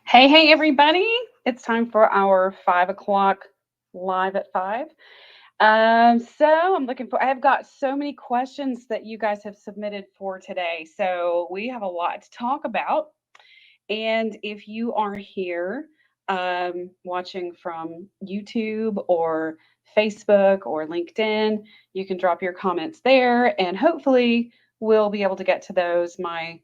Hey, everybody. It's time for our 5 o'clock live at 5. I have got so many questions that you guys have submitted for today. So we have a lot to talk about. And if you are here watching from YouTube or Facebook or LinkedIn, you can drop your comments there and hopefully we'll be able to get to those. My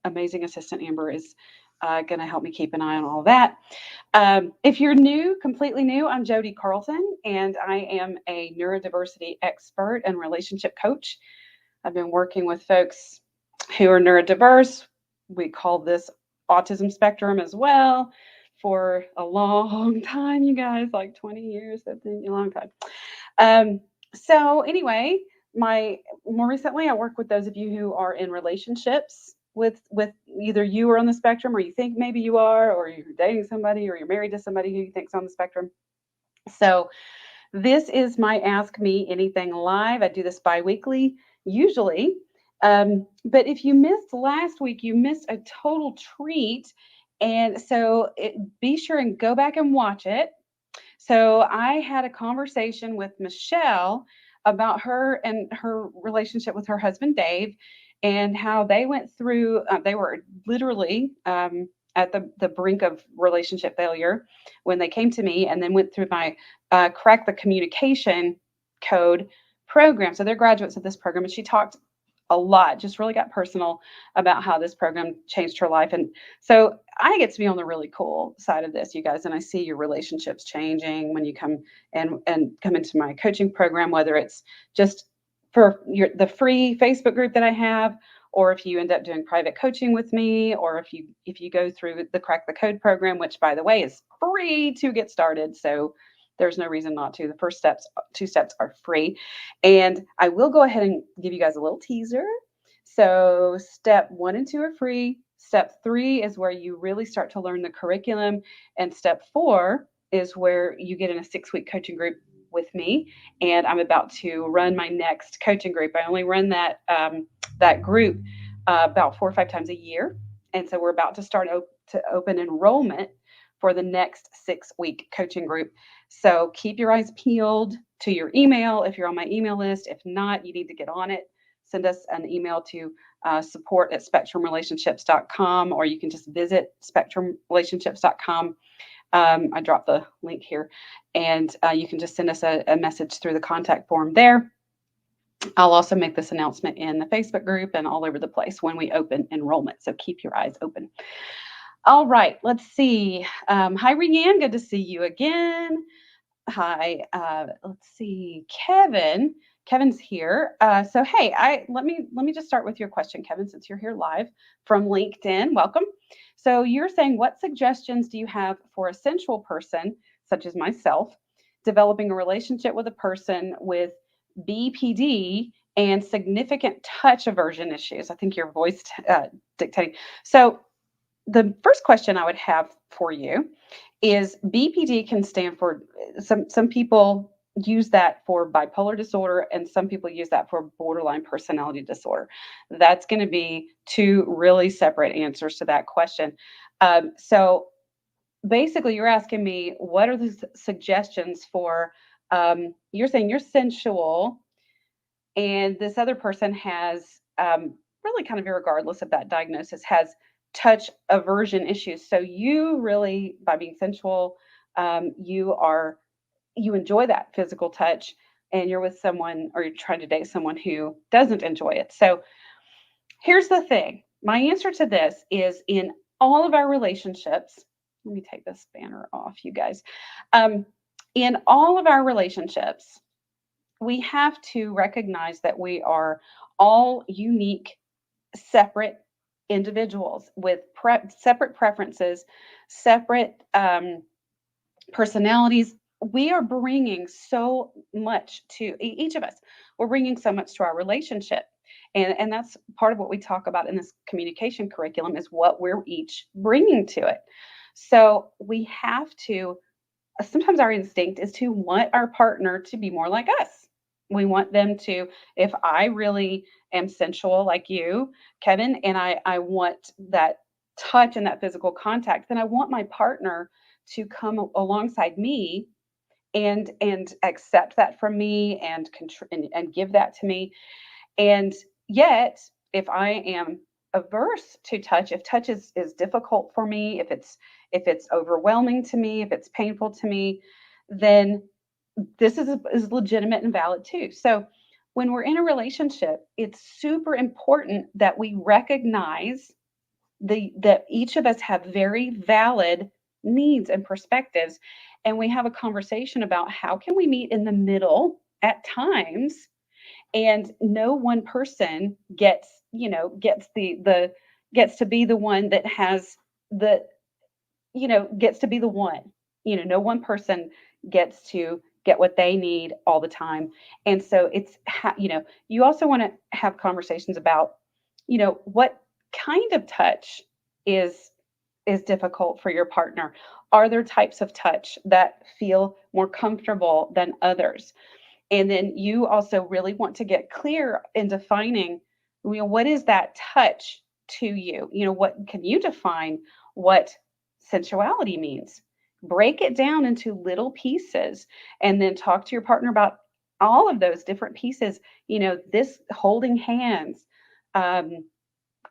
amazing assistant Amber is going to help me keep an eye on all of that. If you're new, completely new, I'm Jodi Carlton, and I am a neurodiversity expert and relationship coach. I've been working with folks who are neurodiverse. We call this autism spectrum as well for a long time, you guys, like 20 years. That's a long time. Anyway, my more recently, I work with those of you who are in relationships with either you are on the spectrum, or you think maybe you are, or you're dating somebody, or you're married to somebody who you think's on the spectrum. So this is my Ask Me Anything live. I do this bi-weekly, usually. But if you missed last week, you missed a total treat. And so be sure and go back and watch it. So I had a conversation with Michelle about her and her relationship with her husband Dave, and how they went through. They were literally at the brink of relationship failure when they came to me, and then went through my crack the communication code program. So they're graduates of this program, and she talked a lot, just really got personal about how this program changed her life. And so I get to be on the really cool side of this, you guys, and I see your relationships changing when you come and come into my coaching program, whether it's just for the free Facebook group that I have, or if you end up doing private coaching with me, or if you go through the Crack the Code program, which by the way is free to get started. So there's no reason not to. The first two steps are free. And I will go ahead and give you guys a little teaser. So step 1 and 2 are free. Step 3 is where you really start to learn the curriculum. And step 4 is where you get in a 6-week coaching group with me. And I'm about to run my next coaching group. I only run that group about 4 or 5 times a year. And so we're about to start to open enrollment for the next 6-week coaching group. So keep your eyes peeled to your email if you're on my email list. If not, you need to get on it. Send us an email to support@spectrumrelationships.com, or you can just visit spectrumrelationships.com. I dropped the link here, and you can just send us a message through the contact form there. I'll also make this announcement in the Facebook group and all over the place when we open enrollment. So keep your eyes open. All right, let's see. Hi, Rianne. Good to see you again. Hi. Let's see. Kevin's here. So hey, let me just start with your question, Kevin, since you're here live from LinkedIn. Welcome. So you're saying, what suggestions do you have for a sensual person, such as myself, developing a relationship with a person with BPD and significant touch aversion issues? I think your voice dictating. So the first question I would have for you is BPD can stand for some people use that for bipolar disorder, and some people use that for borderline personality disorder. That's going to be two really separate answers to that question. So basically, you're asking me, what are the suggestions for, you're saying you're sensual, and this other person has, really kind of regardless of that diagnosis, has touch aversion issues. So you really, by being sensual, you enjoy that physical touch, and you're with someone, or you're trying to date someone who doesn't enjoy it. So here's the thing. My answer to this is, in all of our relationships, let me take this banner off, you guys. In all of our relationships, we have to recognize that we are all unique, separate individuals with separate preferences, separate personalities. We are bringing so much to each of us. We're bringing so much to our relationship. And that's part of what we talk about in this communication curriculum, is what we're each bringing to it. So we have to, sometimes our instinct is to want our partner to be more like us. We want them to, if I really am sensual like you, Kevin, and I want that touch and that physical contact, then I want my partner to come alongside me and accept that from me and give that to me. And yet, if I am averse to touch, if touch is difficult for me, if it's overwhelming to me, if it's painful to me, then this is legitimate and valid too. So when we're in a relationship, it's super important that we recognize that each of us have very valid needs and perspectives, and we have a conversation about how can we meet in the middle at times, and no one person gets the gets to be the one that has the gets to be the one. No one person gets to get what they need all the time. And so you also want to have conversations about, what kind of touch is is difficult for your partner. Are there types of touch that feel more comfortable than others? And then you also really want to get clear in defining, what is that touch to you? What can you define what sensuality means? Break it down into little pieces and then talk to your partner about all of those different pieces. This holding hands, um,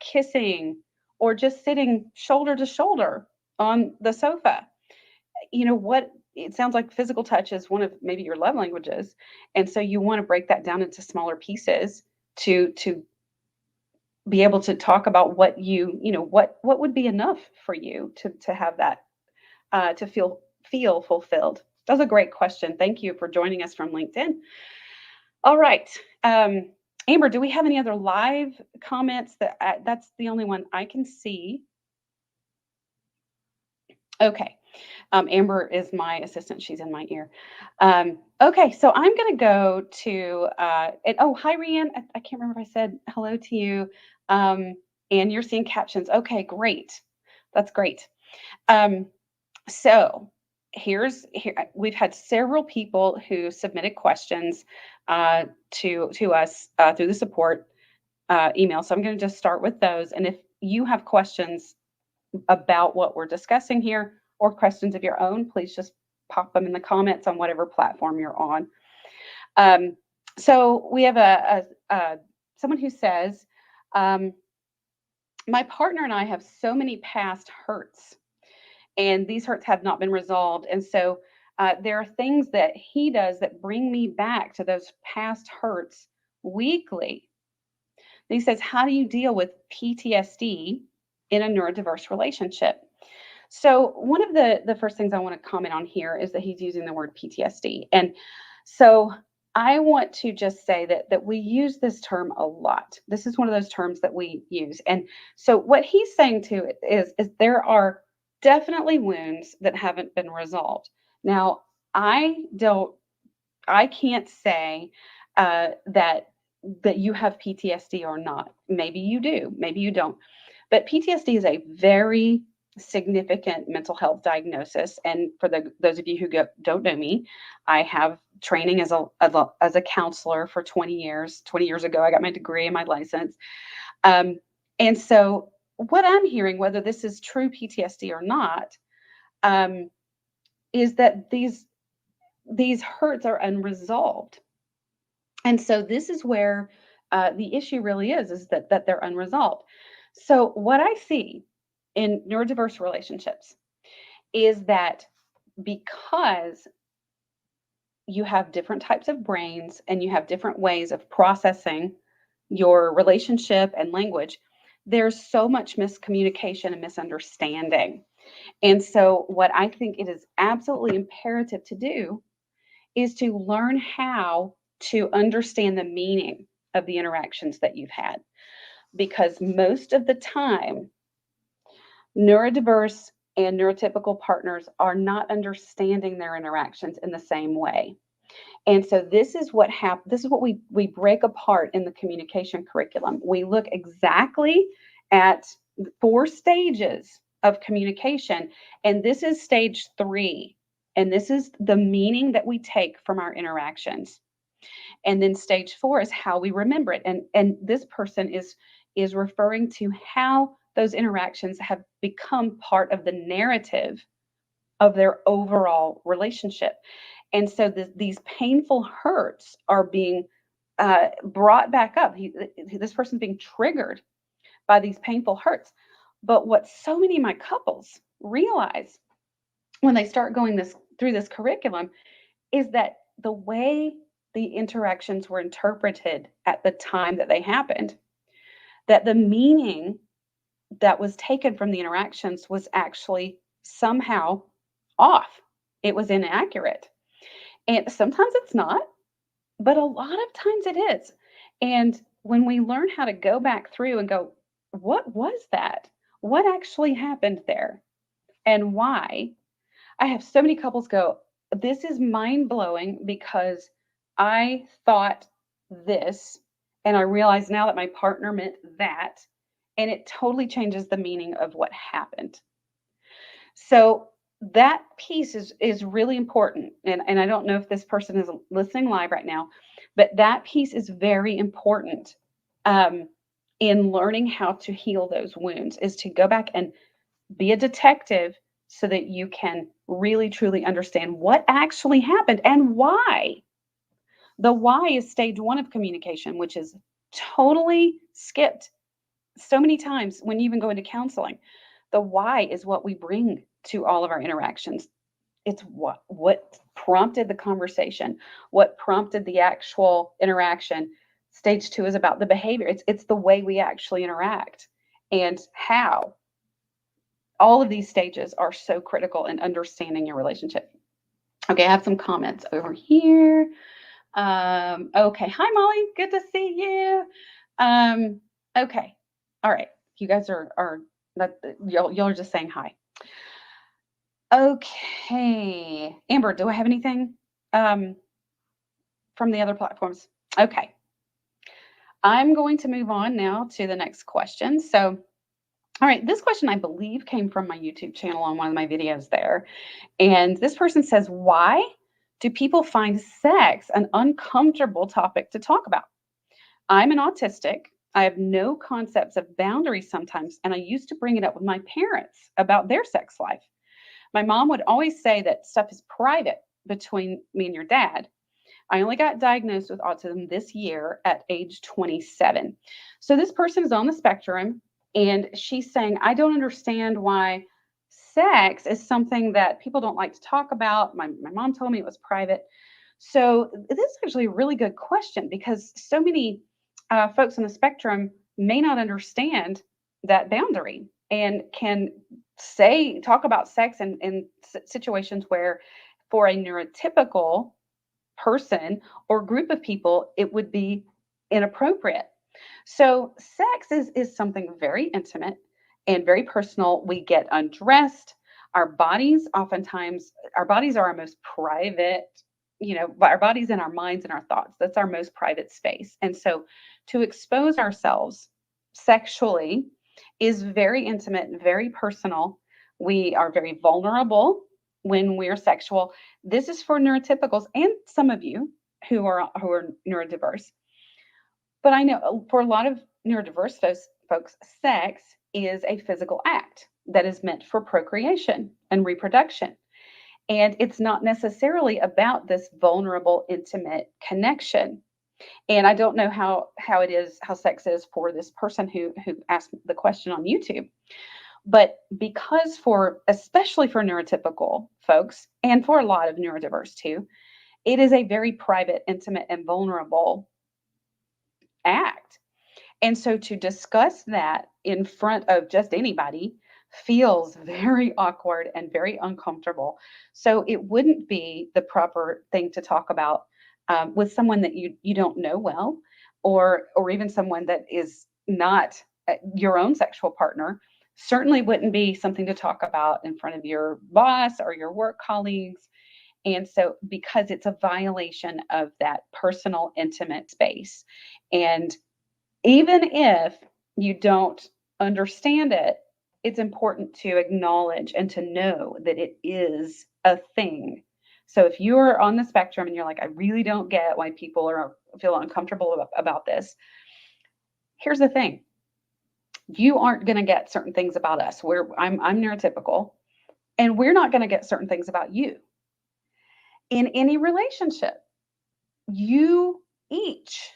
kissing, or just sitting shoulder to shoulder on the sofa. What it sounds like physical touch is one of maybe your love languages, and so you want to break that down into smaller pieces to be able to talk about what would be enough for you to have that, to feel fulfilled. That was a great question. Thank you for joining us from LinkedIn. All right. Amber, do we have any other live comments? That's the only one I can see. Okay. Amber is my assistant. She's in my ear. Okay, so I'm going to go to, hi, Rianne. I can't remember if I said hello to you. And you're seeing captions. Okay, great. That's great. So here we've had several people who submitted questions to us through the support email. So I'm going to just start with those. And if you have questions about what we're discussing here or questions of your own, please just pop them in the comments on whatever platform you're on. So we have someone who says, my partner and I have so many past hurts, and these hurts have not been resolved. And so there are things that he does that bring me back to those past hurts weekly. And he says, how do you deal with PTSD in a neurodiverse relationship? So one of the first things I want to comment on here is that he's using the word PTSD. And so I want to just say that we use this term a lot. This is one of those terms that we use. And so what he's saying to it is there are definitely wounds that haven't been resolved. Now, I can't say that you have PTSD or not. Maybe you do, maybe you don't. But PTSD is a very significant mental health diagnosis. And for those of you who don't know me, I have training as a counselor for 20 years. 20 years ago, I got my degree and my license. And so what I'm hearing, whether this is true PTSD or not, is that these hurts are unresolved. And so this is where the issue really is that they're unresolved. So what I see in neurodiverse relationships is that because you have different types of brains and you have different ways of processing your relationship and language, there's so much miscommunication and misunderstanding. And so what I think it is absolutely imperative to do is to learn how to understand the meaning of the interactions that you've had. Because most of the time, neurodiverse and neurotypical partners are not understanding their interactions in the same way. And so this is what we break apart in the communication curriculum. We look exactly at 4 stages of communication, and this is stage 3. And this is the meaning that we take from our interactions. And then stage 4 is how we remember it. And this person is referring to how those interactions have become part of the narrative of their overall relationship. And so these painful hurts are being brought back up. This person's being triggered by these painful hurts. But what so many of my couples realize when they start going through this curriculum is that the way the interactions were interpreted at the time that they happened, that the meaning that was taken from the interactions was actually somehow off. It was inaccurate. And sometimes it's not, but a lot of times it is. And when we learn how to go back through and go, what was that? What actually happened there? And why? I have so many couples go, this is mind blowing because I thought this, and I realize now that my partner meant that, and it totally changes the meaning of what happened. So that piece is really important. And I don't know if this person is listening live right now, but that piece is very important in learning how to heal those wounds, is to go back and be a detective so that you can really truly understand what actually happened and why. The why is stage 1 of communication, which is totally skipped so many times when you even go into counseling. The why is what we bring to all of our interactions. It's what prompted the conversation, what prompted the actual interaction. Stage 2 is about the behavior. It's the way we actually interact and how. All of these stages are so critical in understanding your relationship. Okay, I have some comments over here. Okay, hi Molly, good to see you. Okay, all right, you guys are y'all are just saying hi. Okay, Amber, do I have anything from the other platforms? Okay, I'm going to move on now to the next question. So, all right, this question I believe came from my YouTube channel on one of my videos there. And this person says, why do people find sex an uncomfortable topic to talk about? I'm an autistic. I have no concepts of boundaries sometimes, and I used to bring it up with my parents about their sex life. My mom would always say that stuff is private between me and your dad. I only got diagnosed with autism this year at age 27. So this person is on the spectrum, and she's saying, I don't understand why sex is something that people don't like to talk about. My mom told me it was private. So this is actually a really good question, because so many folks on the spectrum may not understand that boundary and can talk about sex in situations where, for a neurotypical person or group of people, it would be inappropriate. So sex is something very intimate and very personal. We get undressed. Our bodies, oftentimes, our bodies are our most private, our bodies and our minds and our thoughts. That's our most private space. And so to expose ourselves sexually is very intimate and very personal. We are very vulnerable when we're sexual. This is for neurotypicals and some of you who are neurodiverse. But I know for a lot of neurodiverse folks, sex is a physical act that is meant for procreation and reproduction. And it's not necessarily about this vulnerable, intimate connection. And I don't know how sex is for this person who asked the question on YouTube. But because especially for neurotypical folks, and for a lot of neurodiverse too, it is a very private, intimate, and vulnerable act. And so to discuss that in front of just anybody feels very awkward and very uncomfortable. So it wouldn't be the proper thing to talk about with someone that you don't know well, or even someone that is not your own sexual partner. Certainly wouldn't be something to talk about in front of your boss or your work colleagues. And so, because it's a violation of that personal, intimate space. And even if you don't understand it, it's important to acknowledge and to know that it is a thing. So if you're on the spectrum and you're like, I really don't get why people feel uncomfortable about this, here's the thing. You aren't going to get certain things about us. I'm neurotypical, and we're not going to get certain things about you. In any relationship, you each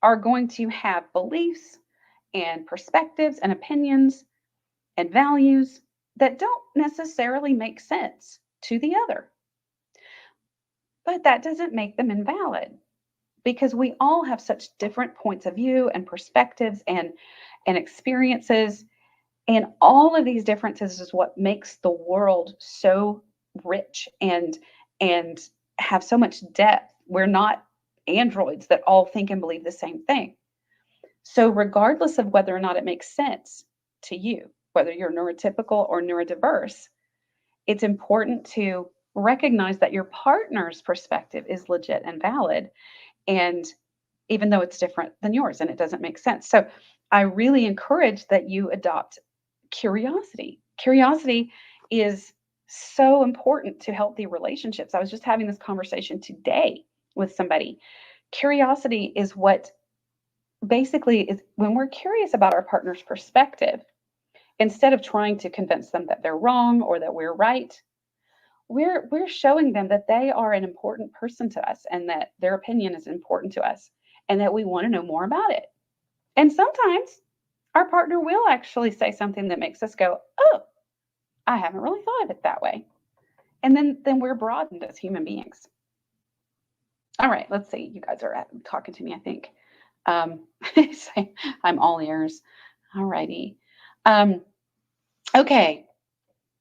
are going to have beliefs and perspectives and opinions and values that don't necessarily make sense to the other. But that doesn't make them invalid, because we all have such different points of view and perspectives and experiences. And all of these differences is what makes the world so rich and have so much depth. We're not androids that all think and believe the same thing. So regardless of whether or not it makes sense to you, whether you're neurotypical or neurodiverse, it's important to recognize that your partner's perspective is legit and valid. And even though it's different than yours and it doesn't make sense. So I really encourage that you adopt curiosity. Curiosity is so important to healthy relationships. I was just having this conversation today with somebody. Curiosity is what basically is when we're curious about our partner's perspective, instead of trying to convince them that they're wrong or that we're right, we're showing them that they are an important person to us and that their opinion is important to us and that we want to know more about it. And sometimes our partner will actually say something that makes us go, "Oh, I haven't really thought of it that way." And then we're broadened as human beings. All right, let's see. You guys are talking to me, I think. I'm all ears. All righty. Okay,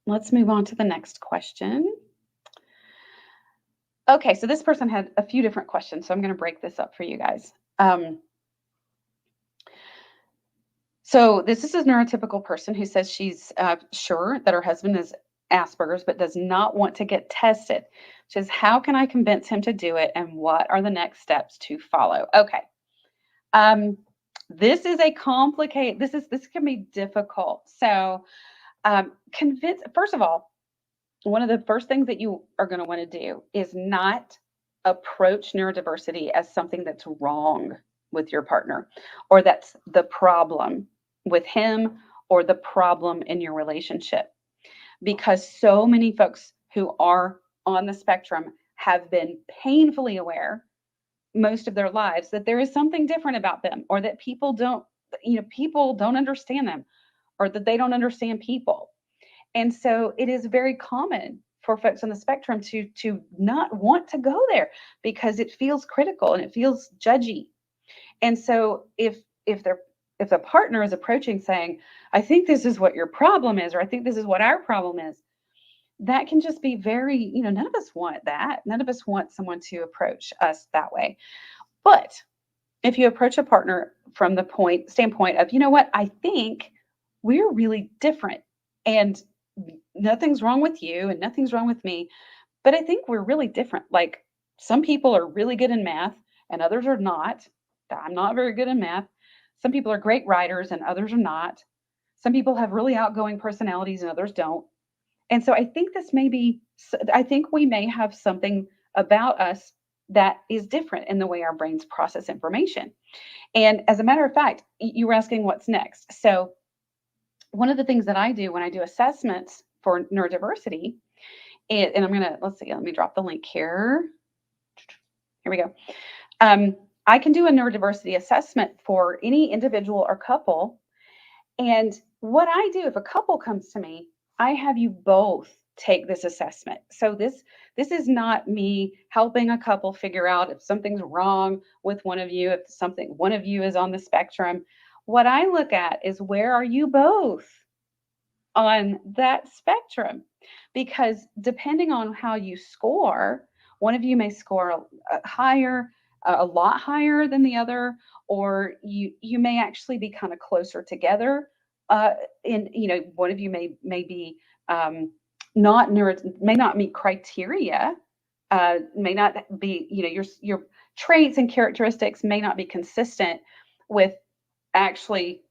let's move on to the next question. Okay, so this person had a few different questions, so I'm going to break this up for you guys. So this is a neurotypical person who says she's sure that her husband is Asperger's, but does not want to get tested. She says, how can I convince him to do it, and what are the next steps to follow? Okay. This is a complicated, this can be difficult. So first of all, one of the first things that you are going to want to do is not approach neurodiversity as something that's wrong with your partner, or that's the problem with him, or the problem in your relationship. Because so many folks who are on the spectrum have been painfully aware most of their lives that there is something different about them, or that people don't understand them, or that they don't understand people. And so it is very common for folks on the spectrum to not want to go there because it feels critical and it feels judgy. And so if the partner is approaching saying, I think this is what your problem is, or I think this is what our problem is, that can just be very, none of us want that. None of us want someone to approach us that way. But if you approach a partner from the standpoint of, you know what, I think we're really different, and nothing's wrong with you and nothing's wrong with me, but I think we're really different. Like, some people are really good in math and others are not. I'm not very good in math. Some people are great writers and others are not. Some people have really outgoing personalities and others don't. And so I think we may have something about us that is different in the way our brains process information. And as a matter of fact, you were asking what's next. So one of the things that I do when I do assessments for neurodiversity, and I'm going to, let me drop the link here. Here we go. I can do a neurodiversity assessment for any individual or couple. And what I do, if a couple comes to me, I have you both take this assessment. So this is not me helping a couple figure out if something's wrong with one of you, if one of you is on the spectrum. What I look at is, where are you both on that spectrum? Because depending on how you score, one of you may score a lot higher than the other, or you may actually be kind of closer together. One of you may be may not meet criteria, may not be, your traits and characteristics may not be consistent with actually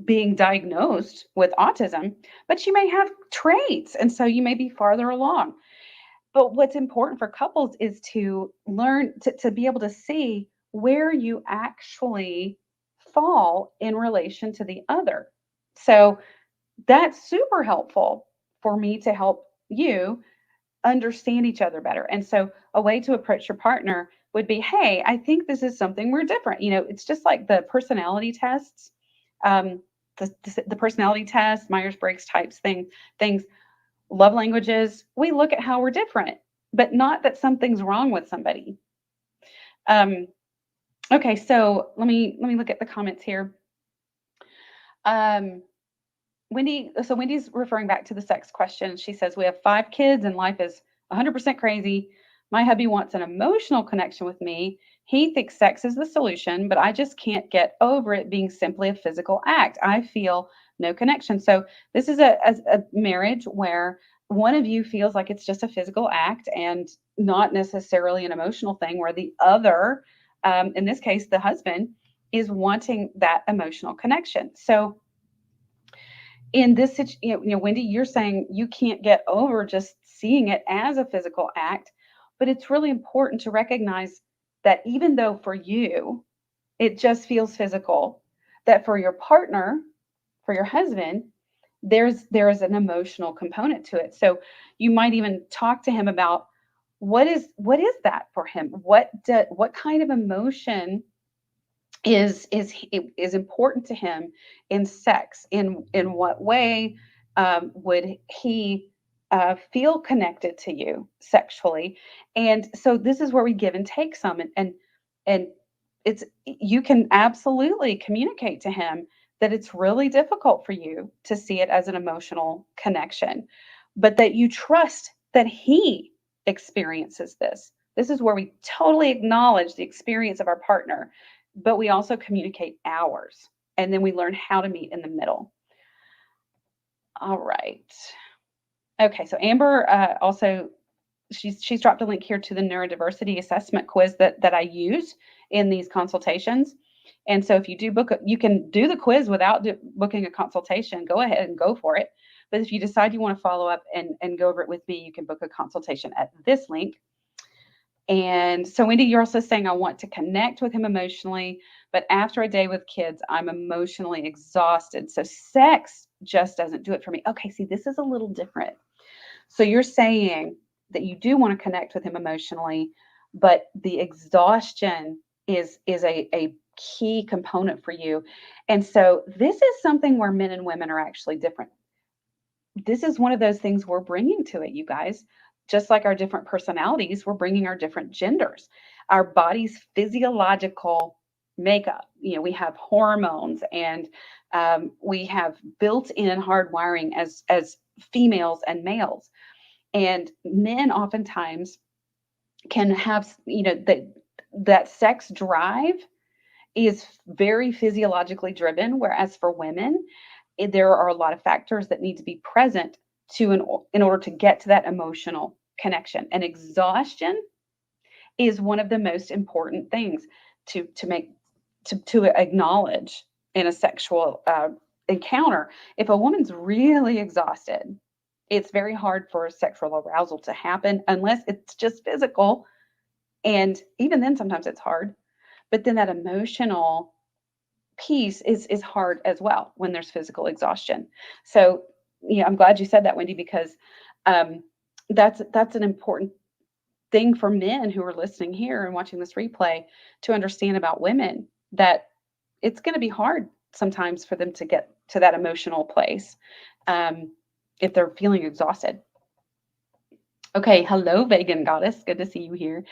being diagnosed with autism, but you may have traits, and so you may be farther along. But what's important for couples is to learn to be able to see where you actually fall in relation to the other. So that's super helpful for me to help you understand each other better. And so a way to approach your partner would be, hey, I think this is something we're different. It's just like the personality tests, um, the personality test, Myers-Briggs types things, love languages. We look at how we're different, but not that something's wrong with somebody. Um, okay, so let me look at the comments here. Um, Wendy's referring back to the sex question. She says, we have 5 kids and life is 100% crazy. My hubby wants an emotional connection with me. He thinks sex is the solution, but I just can't get over it being simply a physical act. I feel no connection. So this is a marriage where one of you feels like it's just a physical act and not necessarily an emotional thing, where the other, in this case, the husband, is wanting that emotional connection. So in this Wendy, you're saying you can't get over just seeing it as a physical act, but it's really important to recognize that even though for you it just feels physical, that for your partner, for your husband, there is an emotional component to it. So you might even talk to him about what is that for him, what kind of emotion is important to him in sex. In what way would he feel connected to you sexually? And so this is where we give and take some, and it's, you can absolutely communicate to him that it's really difficult for you to see it as an emotional connection, but that you trust that he experiences this. This is where we totally acknowledge the experience of our partner, but we also communicate ours, and then we learn how to meet in the middle. All right. Okay, so Amber also, she's dropped a link here to the neurodiversity assessment quiz that I use in these consultations. And so if you do book, you can do the quiz without booking a consultation. Go ahead and go for it. But if you decide you want to follow up and go over it with me, you can book a consultation at this link. And so, Wendy, you're also saying, I want to connect with him emotionally, but after a day with kids, I'm emotionally exhausted. So, sex just doesn't do it for me. Okay, see, this is a little different. So, you're saying that you do want to connect with him emotionally, but the exhaustion is a key component for you. And so, this is something where men and women are actually different. This is one of those things we're bringing to it, you guys. Just like our different personalities, we're bringing our different genders, our body's physiological makeup. We have hormones, and we have built-in hardwiring as females and males. And men oftentimes can have, that sex drive is very physiologically driven, whereas for women, there are a lot of factors that need to be present in order to get to that emotional connection. And exhaustion is one of the most important things to acknowledge in a sexual encounter. If a woman's really exhausted, it's very hard for sexual arousal to happen unless it's just physical. And even then, sometimes it's hard. But then that emotional piece is hard as well when there's physical exhaustion. So, I'm glad you said that, Wendy, because um, that's an important thing for men who are listening here and watching this replay to understand about women, that it's going to be hard sometimes for them to get to that emotional place if they're feeling exhausted. Okay, hello, vegan goddess. Good to see you here.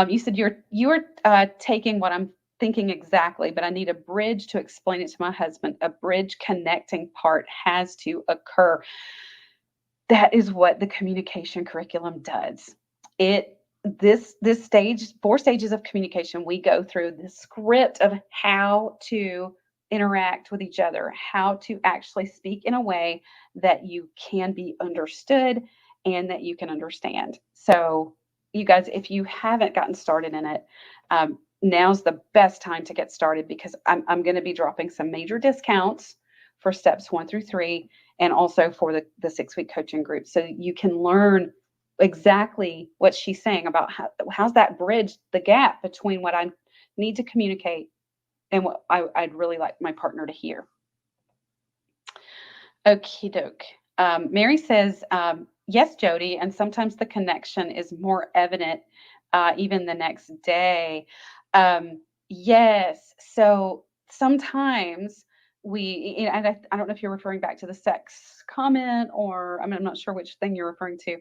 You said you're taking what I'm thinking exactly, but I need a bridge to explain it to my husband. A bridge connecting part has to occur. That is what the communication curriculum does. This stage, 4 stages of communication, we go through the script of how to interact with each other, how to actually speak in a way that you can be understood and that you can understand. So, you guys, if you haven't gotten started in it, now's the best time to get started, because I'm going to be dropping some major discounts for steps 1 through 3, and also for the 6-week coaching group. So you can learn exactly what she's saying about how's that bridge the gap between what I need to communicate and what I'd really like my partner to hear. Okie doke. Mary says, yes, Jodi, and sometimes the connection is more evident even the next day. Yes, so sometimes and I don't know if you're referring back to the sex comment, or I mean, I'm not sure which thing you're referring to,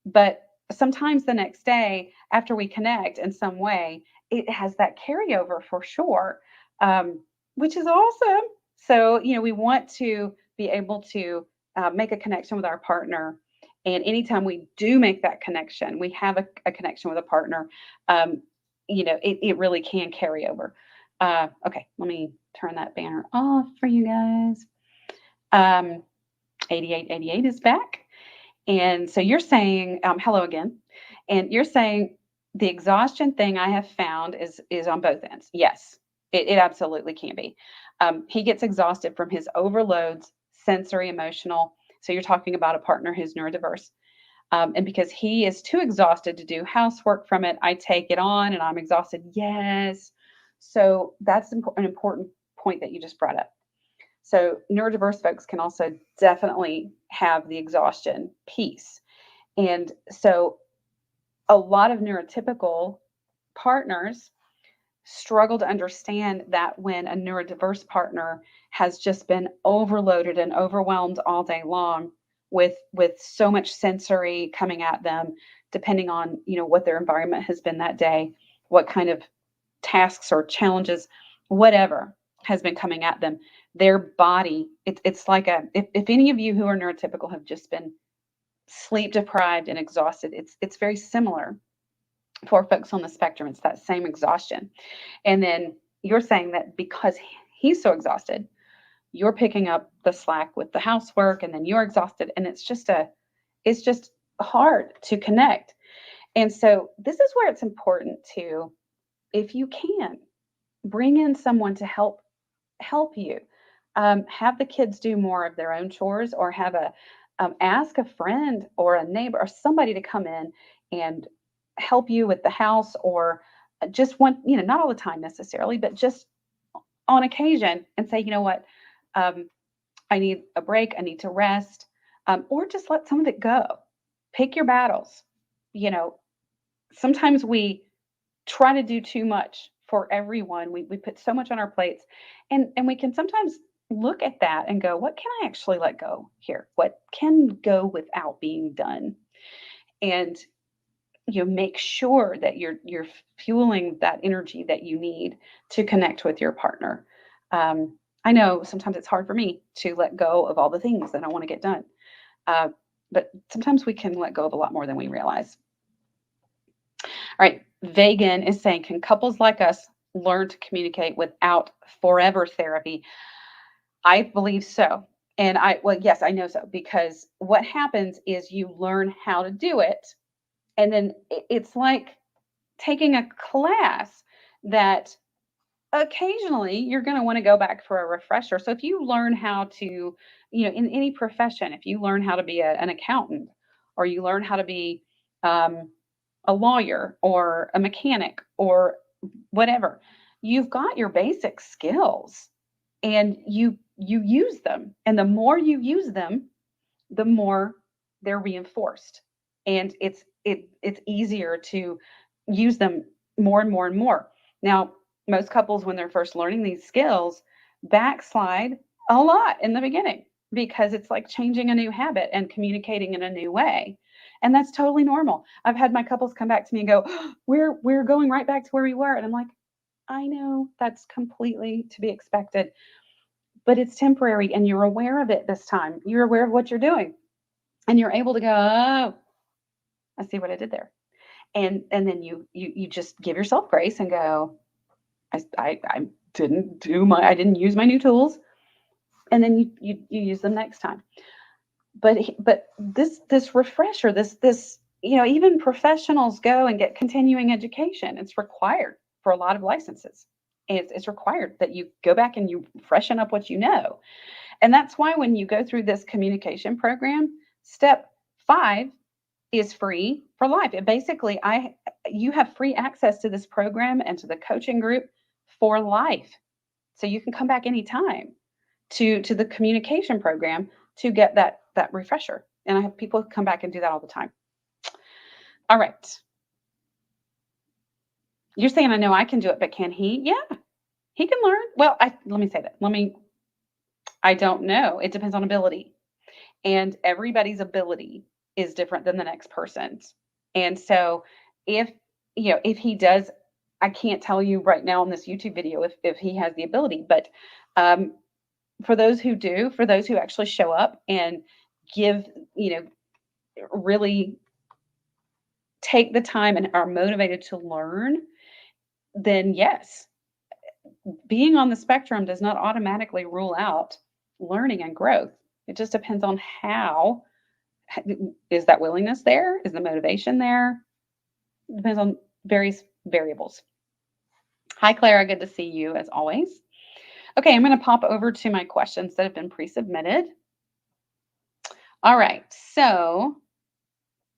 but sometimes the next day after we connect in some way, it has that carryover for sure, which is awesome. So, we want to be able to make a connection with our partner. And anytime we do make that connection, we have a connection with a partner, it really can carry over. Okay, let me turn that banner off for you guys. 8888 is back. And so you're saying, hello again. And you're saying the exhaustion thing I have found is on both ends. Yes, it absolutely can be. He gets exhausted from his overloads, sensory, emotional. So you're talking about a partner who's neurodiverse. And because he is too exhausted to do housework from it, I take it on and I'm exhausted. Yes. So that's an important point that you just brought up. So neurodiverse folks can also definitely have the exhaustion piece. And so a lot of neurotypical partners struggle to understand that when a neurodiverse partner has just been overloaded and overwhelmed all day long with so much sensory coming at them, depending on what their environment has been that day, what kind of tasks or challenges, whatever has been coming at them, their body, it's like if any of you who are neurotypical have just been sleep deprived and exhausted, it's very similar for folks on the spectrum. It's that same exhaustion. And then you're saying that because he's so exhausted, you're picking up the slack with the housework, and then you're exhausted, and it's just hard to connect. And so this is where it's important to, if you can, bring in someone to help you. Have the kids do more of their own chores, or have ask a friend or a neighbor or somebody to come in and help you with the house, or just one, not all the time necessarily, but just on occasion, and say, you know what, I need a break, I need to rest, or just let some of it go. Pick your battles. Sometimes we try to do too much for everyone. We put so much on our plates, and we can sometimes look at that and go, what can I actually let go here? What can go without being done? And make sure that you're fueling that energy that you need to connect with your partner. I know sometimes it's hard for me to let go of all the things that I want to get done, but sometimes we can let go of a lot more than we realize. All right, Vegan is saying, can couples like us learn to communicate without forever therapy? I believe so. And yes, I know so, because what happens is you learn how to do it. And then it's like taking a class that occasionally you're going to want to go back for a refresher. So if you learn how to, in any profession, if you learn how to be an accountant, or you learn how to be a lawyer or a mechanic or whatever, you've got your basic skills, and you use them. And the more you use them, the more they're reinforced. And it's easier to use them more and more and more. Now, most couples, when they're first learning these skills, backslide a lot in the beginning, because it's like changing a new habit and communicating in a new way. And that's totally normal. I've had my couples come back to me and go, oh, we're going right back to where we were. And I'm like, I know that's completely to be expected, but it's temporary, and you're aware of it this time. You're aware of what you're doing, and you're able to go, oh, I see what I did there. And then you just give yourself grace and go, I didn't use my new tools. And then you use them next time. But this refresher, this even professionals go and get continuing education. It's required for a lot of licenses. It's required that you go back and you freshen up what you know. And that's why when you go through this communication program, step 5 is free for life. It basically, you have free access to this program and to the coaching group for life. So you can come back anytime. to the communication program to get that refresher. And I have people come back and do that all the time. All right. You're saying, I know I can do it, but can he? Yeah, he can learn. Well, let me say that. I don't know. It depends on ability. And everybody's ability is different than the next person's. And so if, if he does, I can't tell you right now in this YouTube video if he has the ability, but for those who do, for those who actually show up and give, really take the time and are motivated to learn, then yes, being on the spectrum does not automatically rule out learning and growth. It just depends on how. Is that willingness there? Is the motivation there? It depends on various variables. Hi, Clara. Good to see you as always. Okay, I'm going to pop over to my questions that have been pre-submitted. All right, so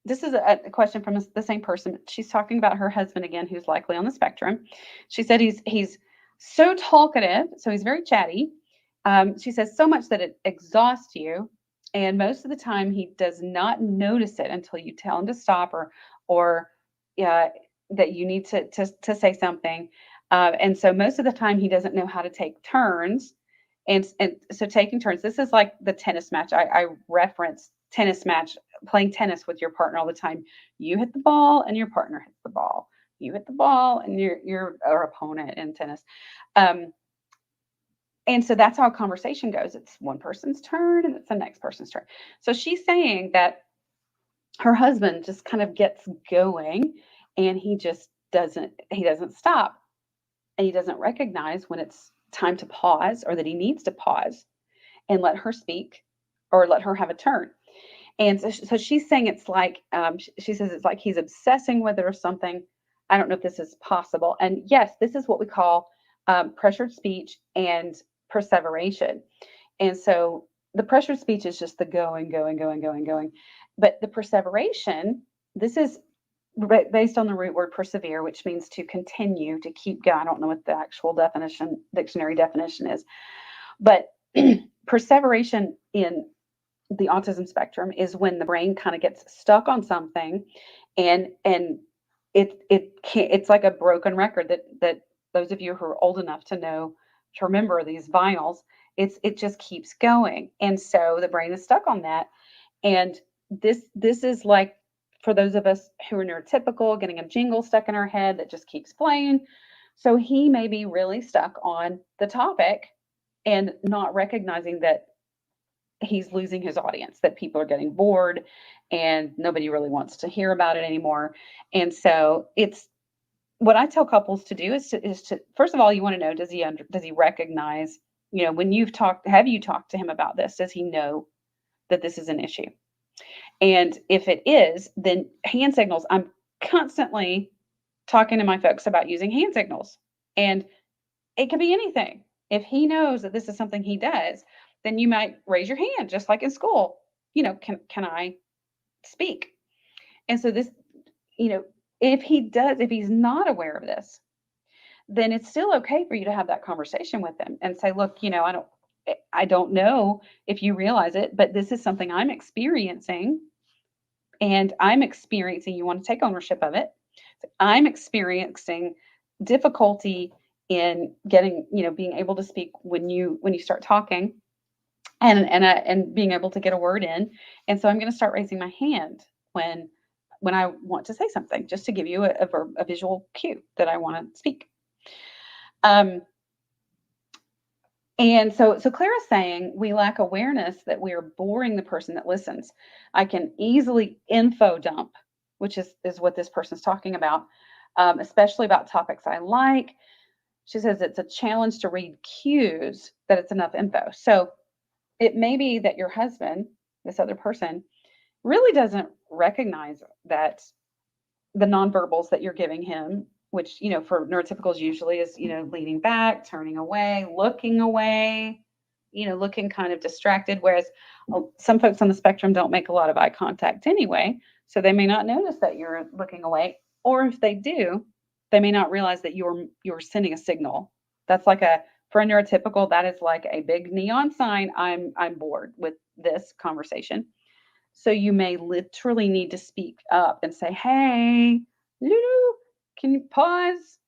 this is a question from the same person. She's talking about her husband again, who's likely on the spectrum. She said he's so talkative, so he's very chatty. She says so much that it exhausts you, and most of the time he does not notice it until you tell him to stop or that you need to say something. And so most of the time he doesn't know how to take turns. And so taking turns, this is like the tennis match. I reference tennis match, playing tennis with your partner all the time. You hit the ball and your partner hits the ball. You hit the ball and your opponent in tennis. And so that's how a conversation goes. It's one person's turn and it's the next person's turn. So she's saying that her husband just kind of gets going and he doesn't stop. And he doesn't recognize when it's time to pause or that he needs to pause and let her speak or let her have a turn. And so she's saying it's like, she says it's like he's obsessing with it or something. I don't know if this is possible. And yes, this is what we call pressured speech and perseveration. And so the pressured speech is just the going. But the perseveration, this is based on the root word persevere, which means to continue, to keep going. I don't know what the actual dictionary definition is, but perseveration in the autism spectrum is when the brain kind of gets stuck on something and it's like a broken record that those of you who are old enough to remember these vinyls, it just keeps going. And so the brain is stuck on that. And this is like, for those of us who are neurotypical, getting a jingle stuck in our head that just keeps playing. So he may be really stuck on the topic and not recognizing that he's losing his audience, that people are getting bored and nobody really wants to hear about it anymore. And so it's what I tell couples to do is to first of all, you want to know, does he recognize, when have you talked to him about this? Does he know that this is an issue? And if it is, then hand signals. I'm constantly talking to my folks about using hand signals. And it could be anything. If he knows that this is something he does, then you might raise your hand, just like in school. Can I speak? And so this, if he's not aware of this, then it's still okay for you to have that conversation with him and say, look, I don't know if you realize it, but this is something I'm experiencing. And you want to take ownership of it. I'm experiencing difficulty in getting, being able to speak when you start talking and being able to get a word in. And so I'm going to start raising my hand when I want to say something, just to give you a visual cue that I want to speak. And so Clara's saying we lack awareness that we are boring the person that listens. I can easily info dump, which is what this person's talking about, especially about topics I like. She says it's a challenge to read cues that it's enough info. So it may be that your husband, this other person, really doesn't recognize that the nonverbals that you're giving him, which, for neurotypicals usually is, leaning back, turning away, looking kind of distracted. Whereas some folks on the spectrum don't make a lot of eye contact anyway. So they may not notice that you're looking away. Or if they do, they may not realize that you're sending a signal. That's like a For a neurotypical, that is like a big neon sign. I'm bored with this conversation. So you may literally need to speak up and say, "Hey, Lulu, can you pause?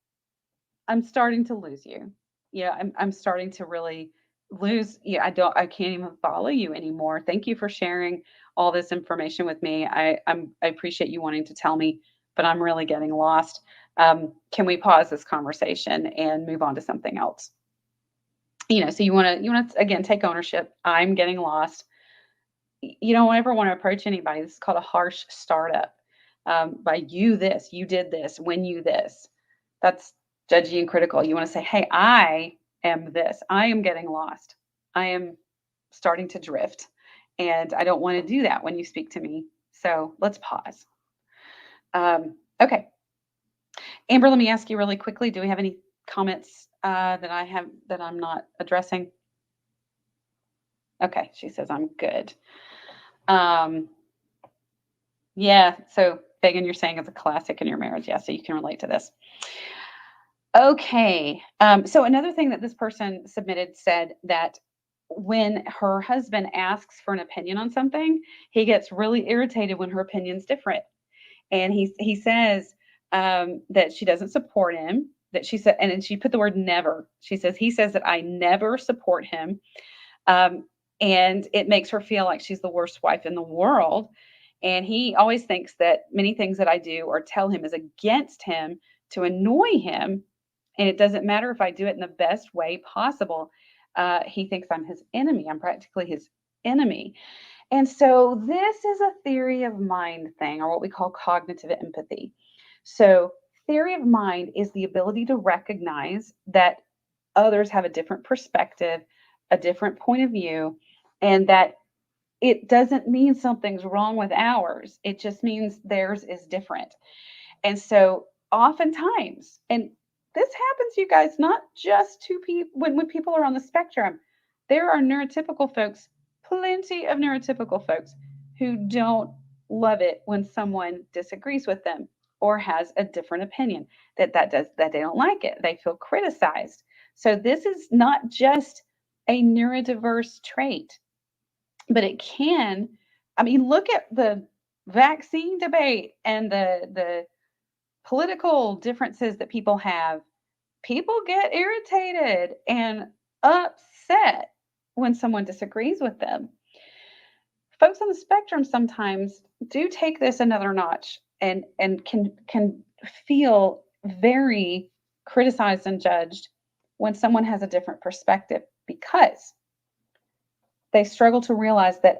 I'm starting to lose you. Yeah, I'm starting to really lose. Yeah, I can't even follow you anymore. Thank you for sharing all this information with me. I appreciate you wanting to tell me, but I'm really getting lost. Can we pause this conversation and move on to something else?" So you want to again take ownership. I'm getting lost. You don't ever want to approach anybody. This is called a harsh startup. By you this, you did this, when you this. That's judgy and critical. You want to say, "Hey, I am this. I am getting lost. I am starting to drift. And I don't want to do that when you speak to me. So let's pause." Okay. Amber, let me ask you really quickly. Do we have any comments that I'm not addressing? Okay. She says, "I'm good." Um, yeah. So Megan, you're saying it's a classic in your marriage. Yeah. So you can relate to this. Okay. So another thing that this person submitted said that when her husband asks for an opinion on something, he gets really irritated when her opinion's different. And he says that she doesn't support him. That she said, and then she put the word never. She says he says that I never support him, um, and it makes her feel like she's the worst wife in the world. And he always thinks that many things that I do or tell him is against him to annoy him, and it doesn't matter if I do it in the best way possible. He thinks I'm his enemy. I'm practically his enemy. And so this is a theory of mind thing, or what we call cognitive empathy. So theory of mind is the ability to recognize that others have a different perspective, a different point of view, and that it doesn't mean something's wrong with ours. It just means theirs is different. And so oftentimes, and this happens, you guys, not just to people when people are on the spectrum. There are neurotypical folks, plenty of neurotypical folks who don't love it when someone disagrees with them or has a different opinion, that they don't like it. They feel criticized. So this is not just a neurodiverse trait, but it can, I mean, look at the vaccine debate and the political differences that people have. People get irritated and upset when someone disagrees with them. Folks on the spectrum sometimes do take this another notch and can feel very criticized and judged when someone has a different perspective, because they struggle to realize that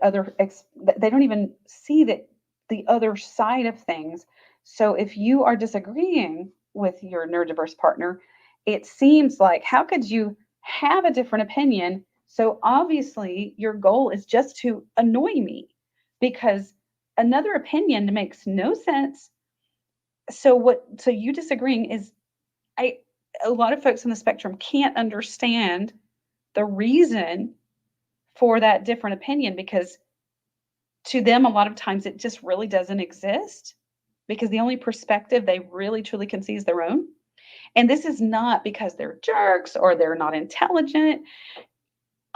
they don't even see that the other side of things. So if you are disagreeing with your neurodiverse partner, it seems like, how could you have a different opinion? So obviously your goal is just to annoy me, because another opinion makes no sense. So you disagreeing is, I a lot of folks on the spectrum can't understand the reason for that different opinion, because to them a lot of times it just really doesn't exist, because the only perspective they really truly can see is their own. And this is not because they're jerks or they're not intelligent.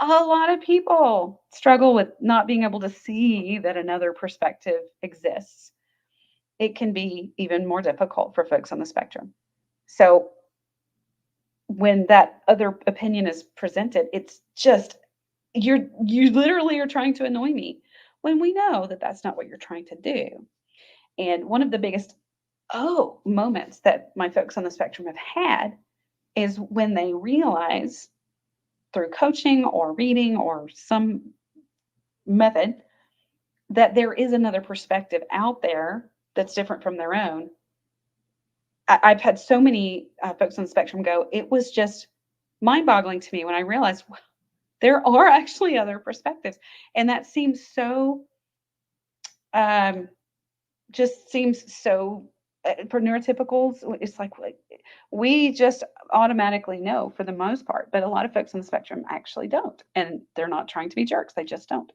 A lot of people struggle with not being able to see that another perspective exists. It can be even more difficult for folks on the spectrum. So when that other opinion is presented, it's just, you literally are trying to annoy me, when we know that that's not what you're trying to do. And one of the biggest moments that my folks on the spectrum have had is when they realize, through coaching or reading or some method, that there is another perspective out there that's different from their own. I've had so many folks on the spectrum go, it was just mind boggling to me when I realized, well, there are actually other perspectives. And that seems so, just seems so, for neurotypicals, it's like we just automatically know for the most part, but a lot of folks on the spectrum actually don't. And they're not trying to be jerks, they just don't.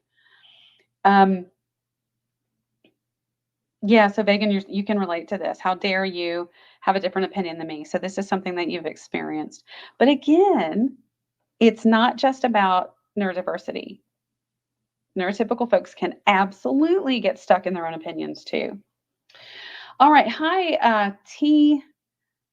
Yeah, so Megan, you can relate to this. How dare you have a different opinion than me? So this is something that you've experienced. But again, it's not just about neurodiversity. Neurotypical folks can absolutely get stuck in their own opinions too. All right. Hi, T.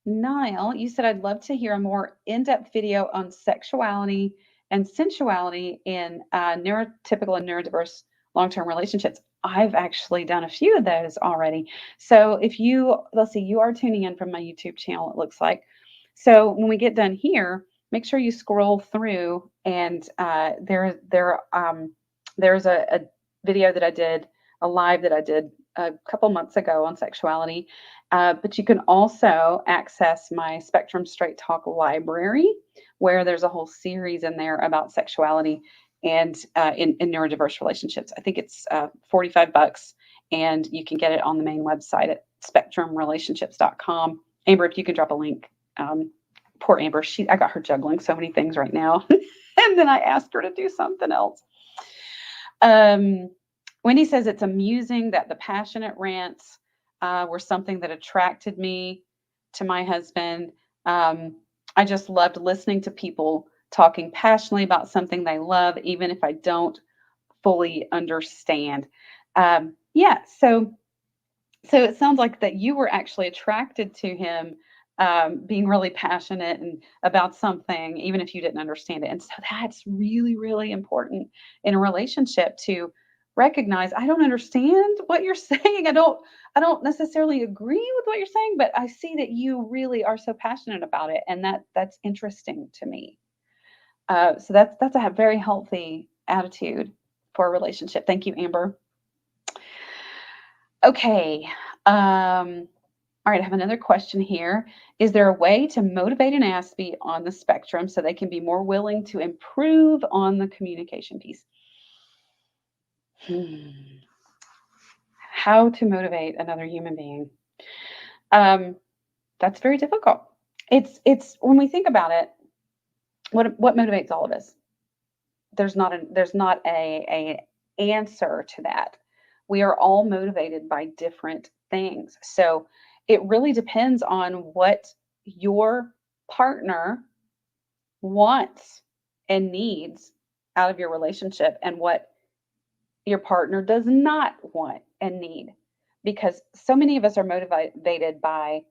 Niall. You said I'd love to hear a more in-depth video on sexuality and sensuality in neurotypical and neurodiverse long-term relationships. I've actually done a few of those already. So if you, let's see, you are tuning in from my YouTube channel, it looks like. So when we get done here, make sure you scroll through and there's a video that I did, a live that I did a couple months ago on sexuality. But you can also access my Spectrum Straight Talk library, where there's a whole series in there about sexuality and in neurodiverse relationships. I think it's $45, and you can get it on the main website at spectrumrelationships.com. Amber, if you could drop a link. Poor Amber, I got her juggling so many things right now. And then I asked her to do something else. Wendy says it's amusing that the passionate rants were something that attracted me to my husband. I just loved listening to people talking passionately about something they love, even if I don't fully understand. Yeah, so it sounds like that you were actually attracted to him being really passionate and about something, even if you didn't understand it. And so that's really, really important in a relationship to recognize, I don't understand what you're saying. I don't necessarily agree with what you're saying, but I see that you really are so passionate about it, and that's interesting to me. So that's a very healthy attitude for a relationship. Thank you, Amber. Okay. All right, I have another question here. Is there a way to motivate an ASPE on the spectrum so they can be more willing to improve on the communication piece? How to motivate another human being? That's very difficult. It's when we think about it, what motivates all of us? There's not a answer to that. We are all motivated by different things. So it really depends on what your partner wants and needs out of your relationship and what your partner does not want and need. Because so many of us are motivated by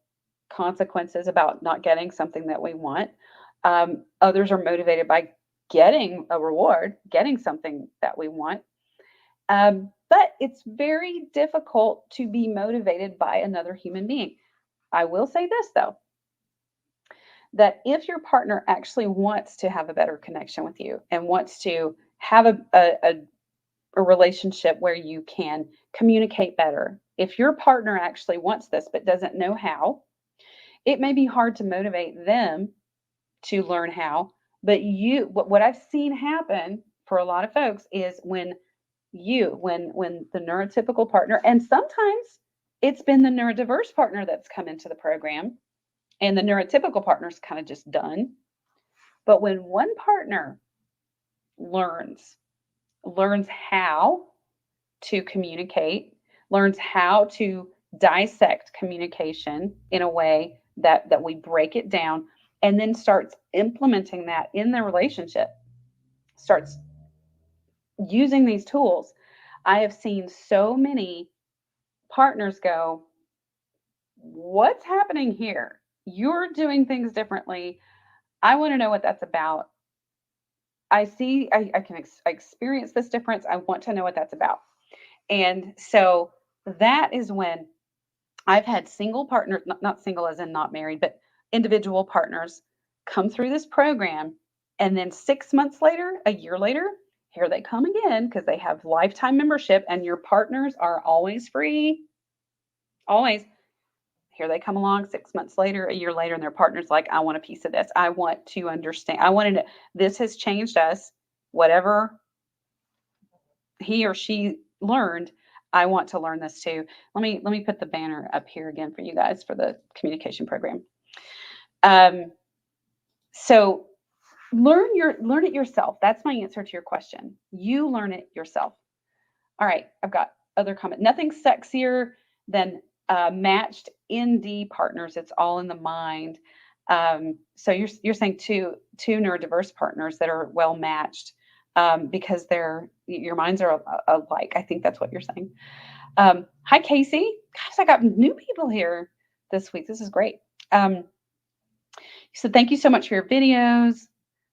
consequences about not getting something that we want. Others are motivated by getting a reward, getting something that we want. But it's very difficult to be motivated by another human being. I will say this, though, that if your partner actually wants to have a better connection with you and wants to have a relationship where you can communicate better, if your partner actually wants this but doesn't know how, it may be hard to motivate them to learn how. But what I've seen happen for a lot of folks is when the neurotypical partner, and sometimes it's been the neurodiverse partner that's come into the program and the neurotypical partner's kind of just done. But when one partner learns how to communicate, learns how to dissect communication in a way that we break it down, and then starts implementing that in their relationship, starts using these tools, I have seen so many partners go, what's happening here? You're doing things differently. I want to know what that's about. I can experience this difference. I want to know what that's about. And so that is when I've had single partners, not single as in not married, but individual partners come through this program. And then 6 months later, a year later, here they come again because they have lifetime membership and your partners are always free. Always. Here they come along 6 months later, a year later, and their partner's like, I want a piece of this. I want to understand. I wanted to, this has changed us. Whatever he or she learned, I want to learn this too. Let me put the banner up here again for you guys for the communication program. So learn it yourself. That's my answer to your question. You learn it yourself. All right, I've got other comment. Nothing sexier than matched ND partners. It's all in the mind. So you're saying two neurodiverse partners that are well matched, because your minds are alike. I think that's what you're saying. Hi, Casey. Gosh, I got new people here this week. This is great. So thank you so much for your videos.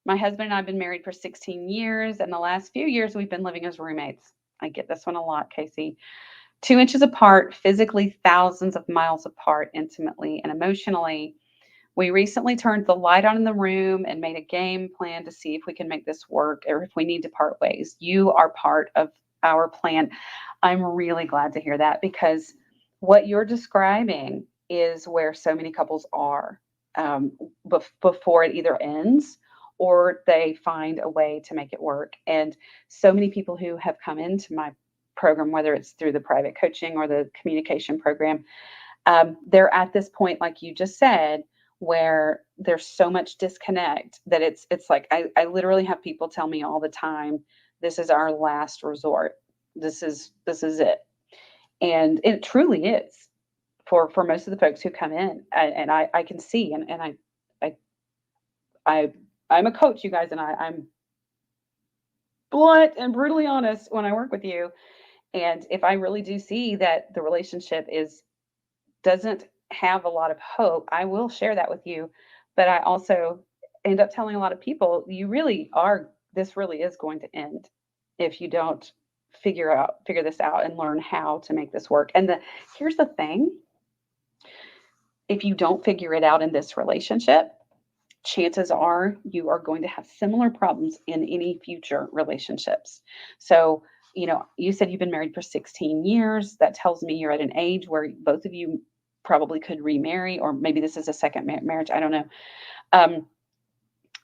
My husband and I have been married for 16 years, and the last few years we've been living as roommates. I get this one a lot, Casey. 2 inches apart, physically thousands of miles apart, intimately and emotionally. We recently turned the light on in the room and made a game plan to see if we can make this work or if we need to part ways. You are part of our plan. I'm really glad to hear that, because what you're describing is where so many couples are, before it either ends or they find a way to make it work. And so many people who have come into my program, whether it's through the private coaching or the communication program, they're at this point, like you just said, where there's so much disconnect that it's like I literally have people tell me all the time, this is our last resort. This is it. And it truly is for most of the folks who come in. And I can see, and I'm a coach, you guys, and I'm blunt and brutally honest when I work with you. And if I really do see that the relationship doesn't have a lot of hope, I will share that with you. But I also end up telling a lot of people, this really is going to end if you don't figure this out and learn how to make this work. And here's the thing. If you don't figure it out in this relationship, chances are you are going to have similar problems in any future relationships. So, you said you've been married for 16 years. That tells me you're at an age where both of you probably could remarry, or maybe this is a second marriage. I don't know.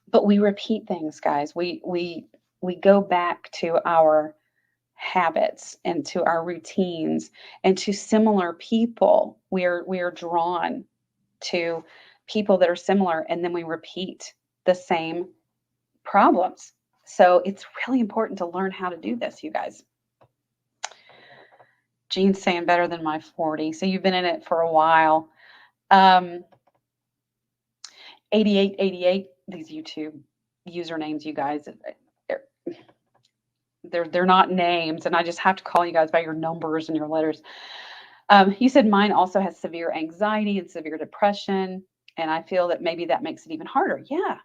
But we repeat things, guys. We go back to our habits and to our routines and to similar people. We are drawn to people that are similar, and then we repeat the same problems. So it's really important to learn how to do this, you guys. Jean's saying better than my 40. So you've been in it for a while. 8888, these YouTube usernames, you guys, they're not names, and I just have to call you guys by your numbers and your letters. You said mine also has severe anxiety and severe depression, and I feel that maybe that makes it even harder. Yeah,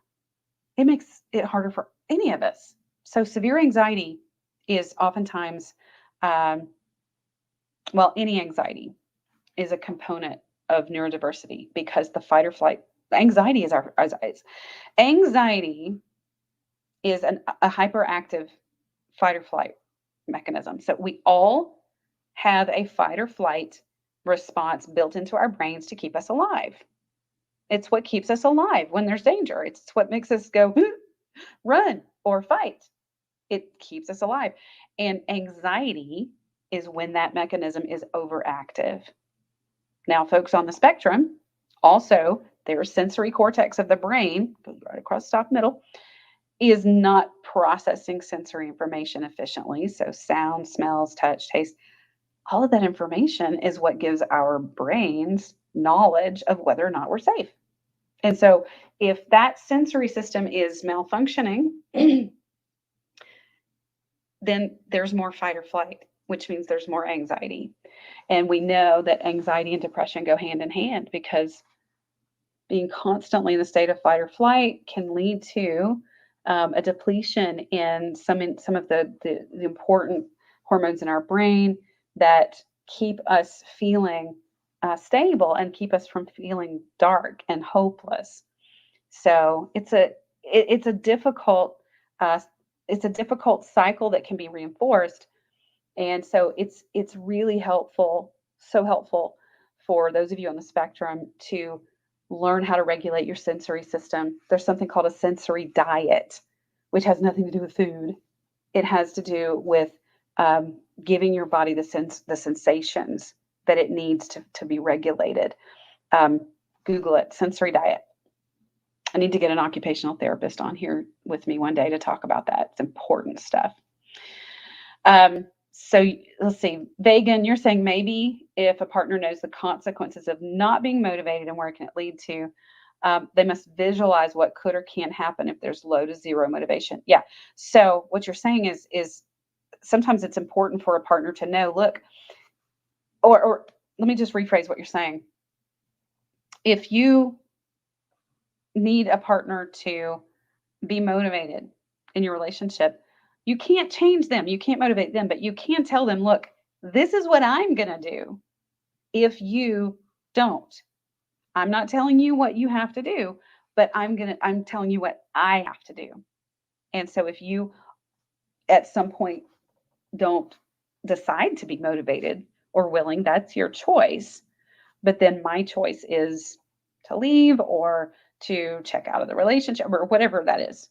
it makes it harder for any of us. So severe anxiety is oftentimes, any anxiety is a component of neurodiversity, because the fight or flight anxiety is anxiety is a hyperactive fight or flight mechanism. So we all have a fight or flight response built into our brains to keep us alive. It's what keeps us alive when there's danger. It's what makes us go run or fight. It keeps us alive. And anxiety is when that mechanism is overactive. Now, folks on the spectrum, also, their sensory cortex of the brain, goes right across the top middle, is not processing sensory information efficiently. So sound, smells, touch, taste, all of that information is what gives our brains knowledge of whether or not we're safe. And so if that sensory system is malfunctioning, then there's more fight or flight, which means there's more anxiety. And we know that anxiety and depression go hand in hand, because being constantly in a state of fight or flight can lead to a depletion in some of the important hormones in our brain that keep us feeling stable and keep us from feeling dark and hopeless. So it's a difficult cycle that can be reinforced. And so it's really helpful, so helpful for those of you on the spectrum to learn how to regulate your sensory system. There's something called a sensory diet, which has nothing to do with food. It has to do with giving your body the sensations that it needs to be regulated. Google it, sensory diet. I need to get an occupational therapist on here with me one day to talk about that. It's important stuff. So let's see, Vegan, you're saying maybe if a partner knows the consequences of not being motivated and where can it lead to, They must visualize what could or can happen if there's low to zero motivation. Yeah. So what you're saying is sometimes it's important for a partner to know, look, or let me just rephrase what you're saying. If you need a partner to be motivated in your relationship, you can't change them. You can't motivate them, but you can tell them, look, this is what I'm going to do if you don't. I'm not telling you what you have to do, but I'm telling you what I have to do. And so if you at some point don't decide to be motivated or willing, that's your choice. But then my choice is to leave or to check out of the relationship or whatever that is.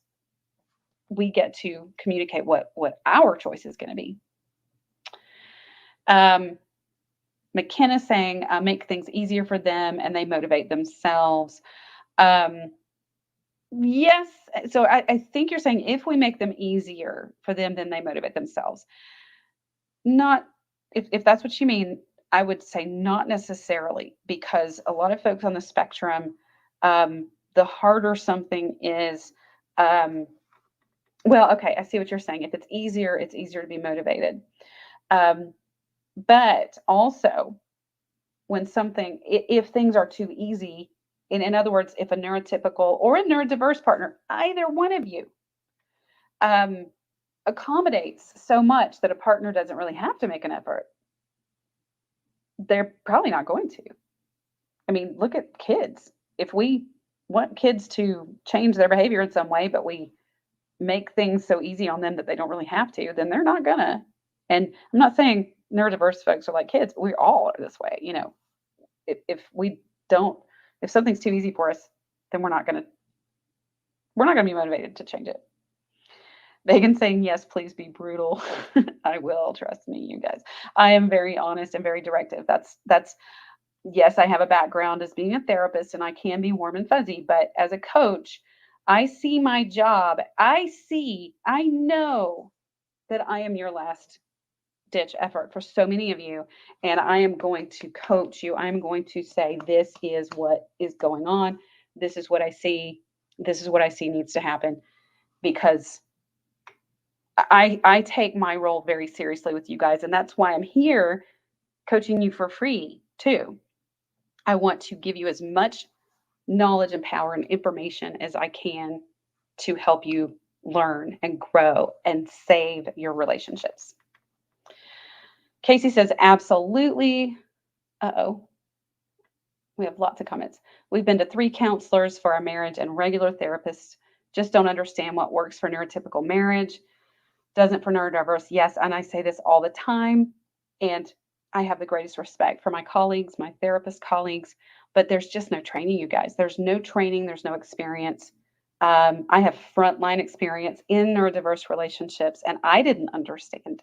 We get to communicate what our choice is going to be. McKenna saying make things easier for them and they motivate themselves. Yes. So I think you're saying if we make them easier for them, then they motivate themselves. Not if that's what you mean, I would say not necessarily, because a lot of folks on the spectrum, the harder something is, well, okay, I see what you're saying. If it's easier to be motivated. But also when something, if things are too easy, in other words, if a neurotypical or a neurodiverse partner, either one of you, accommodates so much that a partner doesn't really have to make an effort, they're probably not going to. I mean, look at kids. If we want kids to change their behavior in some way, but we make things so easy on them that they don't really have to, then they're not gonna. And I'm not saying neurodiverse folks are like kids, but we all are this way. If we don't, if something's too easy for us, then we're not gonna be motivated to change it. Megan saying, yes, please be brutal. I will, trust me, you guys. I am very honest and very directive. That's yes, I have a background as being a therapist and I can be warm and fuzzy, but as a coach, I see my job. I know that I am your last ditch effort for so many of you. And I am going to coach you. I'm going to say, this is what is going on. This is what I see. This is what I see needs to happen, because I take my role very seriously with you guys. And that's why I'm here coaching you for free too. I want to give you as much knowledge and power and information as I can to help you learn and grow and save your relationships. Casey says, absolutely. Uh-oh. We have lots of comments. We've been to 3 counselors for our marriage and regular therapists. Just don't understand what works for neurotypical marriage. Doesn't for neurodiverse. Yes, and I say this all the time. And I have the greatest respect for my colleagues, my therapist colleagues, but there's just no training, you guys. There's no training. There's no experience. I have frontline experience in neurodiverse relationships, and I didn't understand.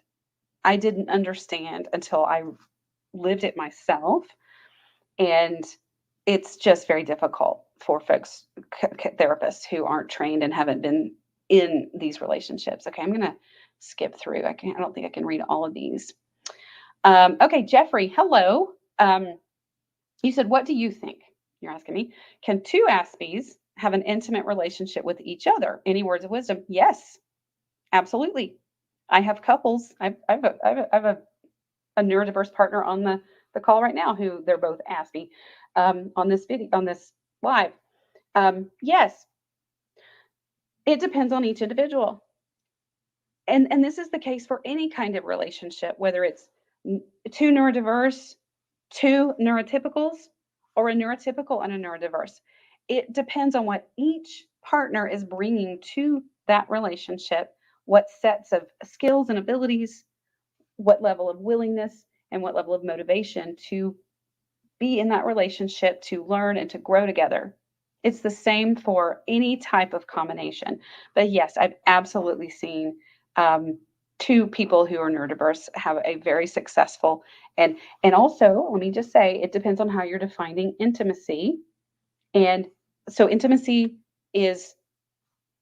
I didn't understand until I lived it myself. And it's just very difficult for folks, therapists who aren't trained and haven't been in these relationships. Okay, I'm going to skip through. I don't think I can read all of these. Okay, Jeffrey, hello. You said, what do you think? You're asking me, can 2 Aspies have an intimate relationship with each other? Any words of wisdom? Yes, absolutely. I have couples. I have a neurodiverse partner on the call right now who they're both Aspie on this video, on this live. Yes, it depends on each individual. And this is the case for any kind of relationship, whether it's 2 neurodiverse, 2 neurotypicals, or a neurotypical and a neurodiverse. It depends on what each partner is bringing to that relationship, what sets of skills and abilities, what level of willingness, and what level of motivation to be in that relationship, to learn and to grow together. It's the same for any type of combination. But yes, I've absolutely seen 2 people who are neurodiverse have a very successful, and also, let me just say, it depends on how you're defining intimacy. And so intimacy is,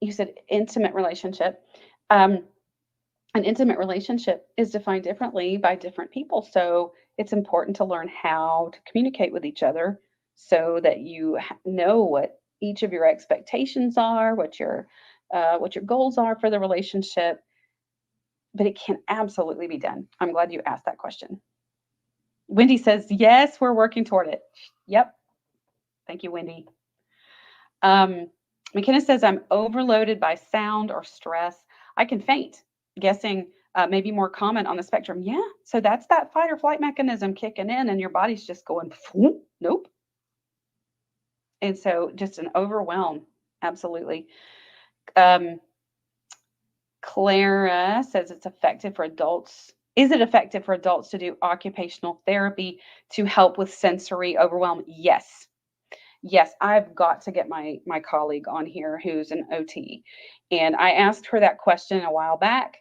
you said intimate relationship. An intimate relationship is defined differently by different people. So it's important to learn how to communicate with each other so that you know what each of your expectations are, what your goals are for the relationship. But it can absolutely be done. I'm glad you asked that question. Wendy says, yes, we're working toward it. Yep. Thank you, Wendy. McKenna says, I'm overloaded by sound or stress. I can faint. Guessing maybe more common on the spectrum. Yeah. So that's that fight or flight mechanism kicking in, and your body's just going, nope. And so just an overwhelm. Absolutely. Clara says it's effective for adults. Is it effective for adults to do occupational therapy to help with sensory overwhelm? Yes. Yes, I've got to get my colleague on here who's an OT. And I asked her that question a while back.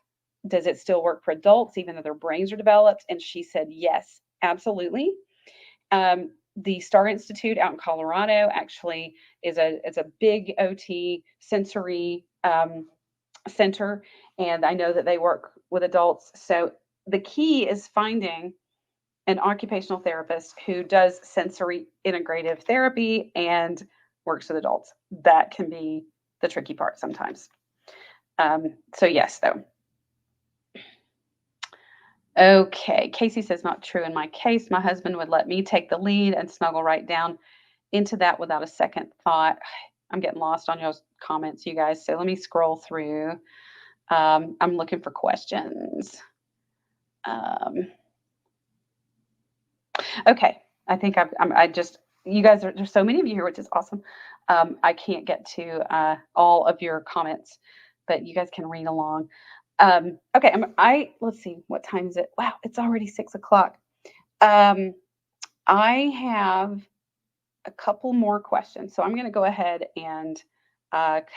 Does it still work for adults, even though their brains are developed? And she said, yes, absolutely. The Star Institute out in Colorado actually is a big OT sensory center, and I know that they work with adults. So the key is finding an occupational therapist who does sensory integrative therapy and works with adults. That can be the tricky part sometimes. So yes, though. Okay, Casey says, not true in my case. My husband would let me take the lead and snuggle right down into that without a second thought. I'm getting lost on your comments, you guys. So let me scroll through. I'm looking for questions. Okay, I think you guys there's so many of you here, which is awesome. I can't get to all of your comments, but you guys can read along. Okay, let's see, what time is it? Wow, it's already 6 o'clock. I have a couple more questions, so I'm going to go ahead and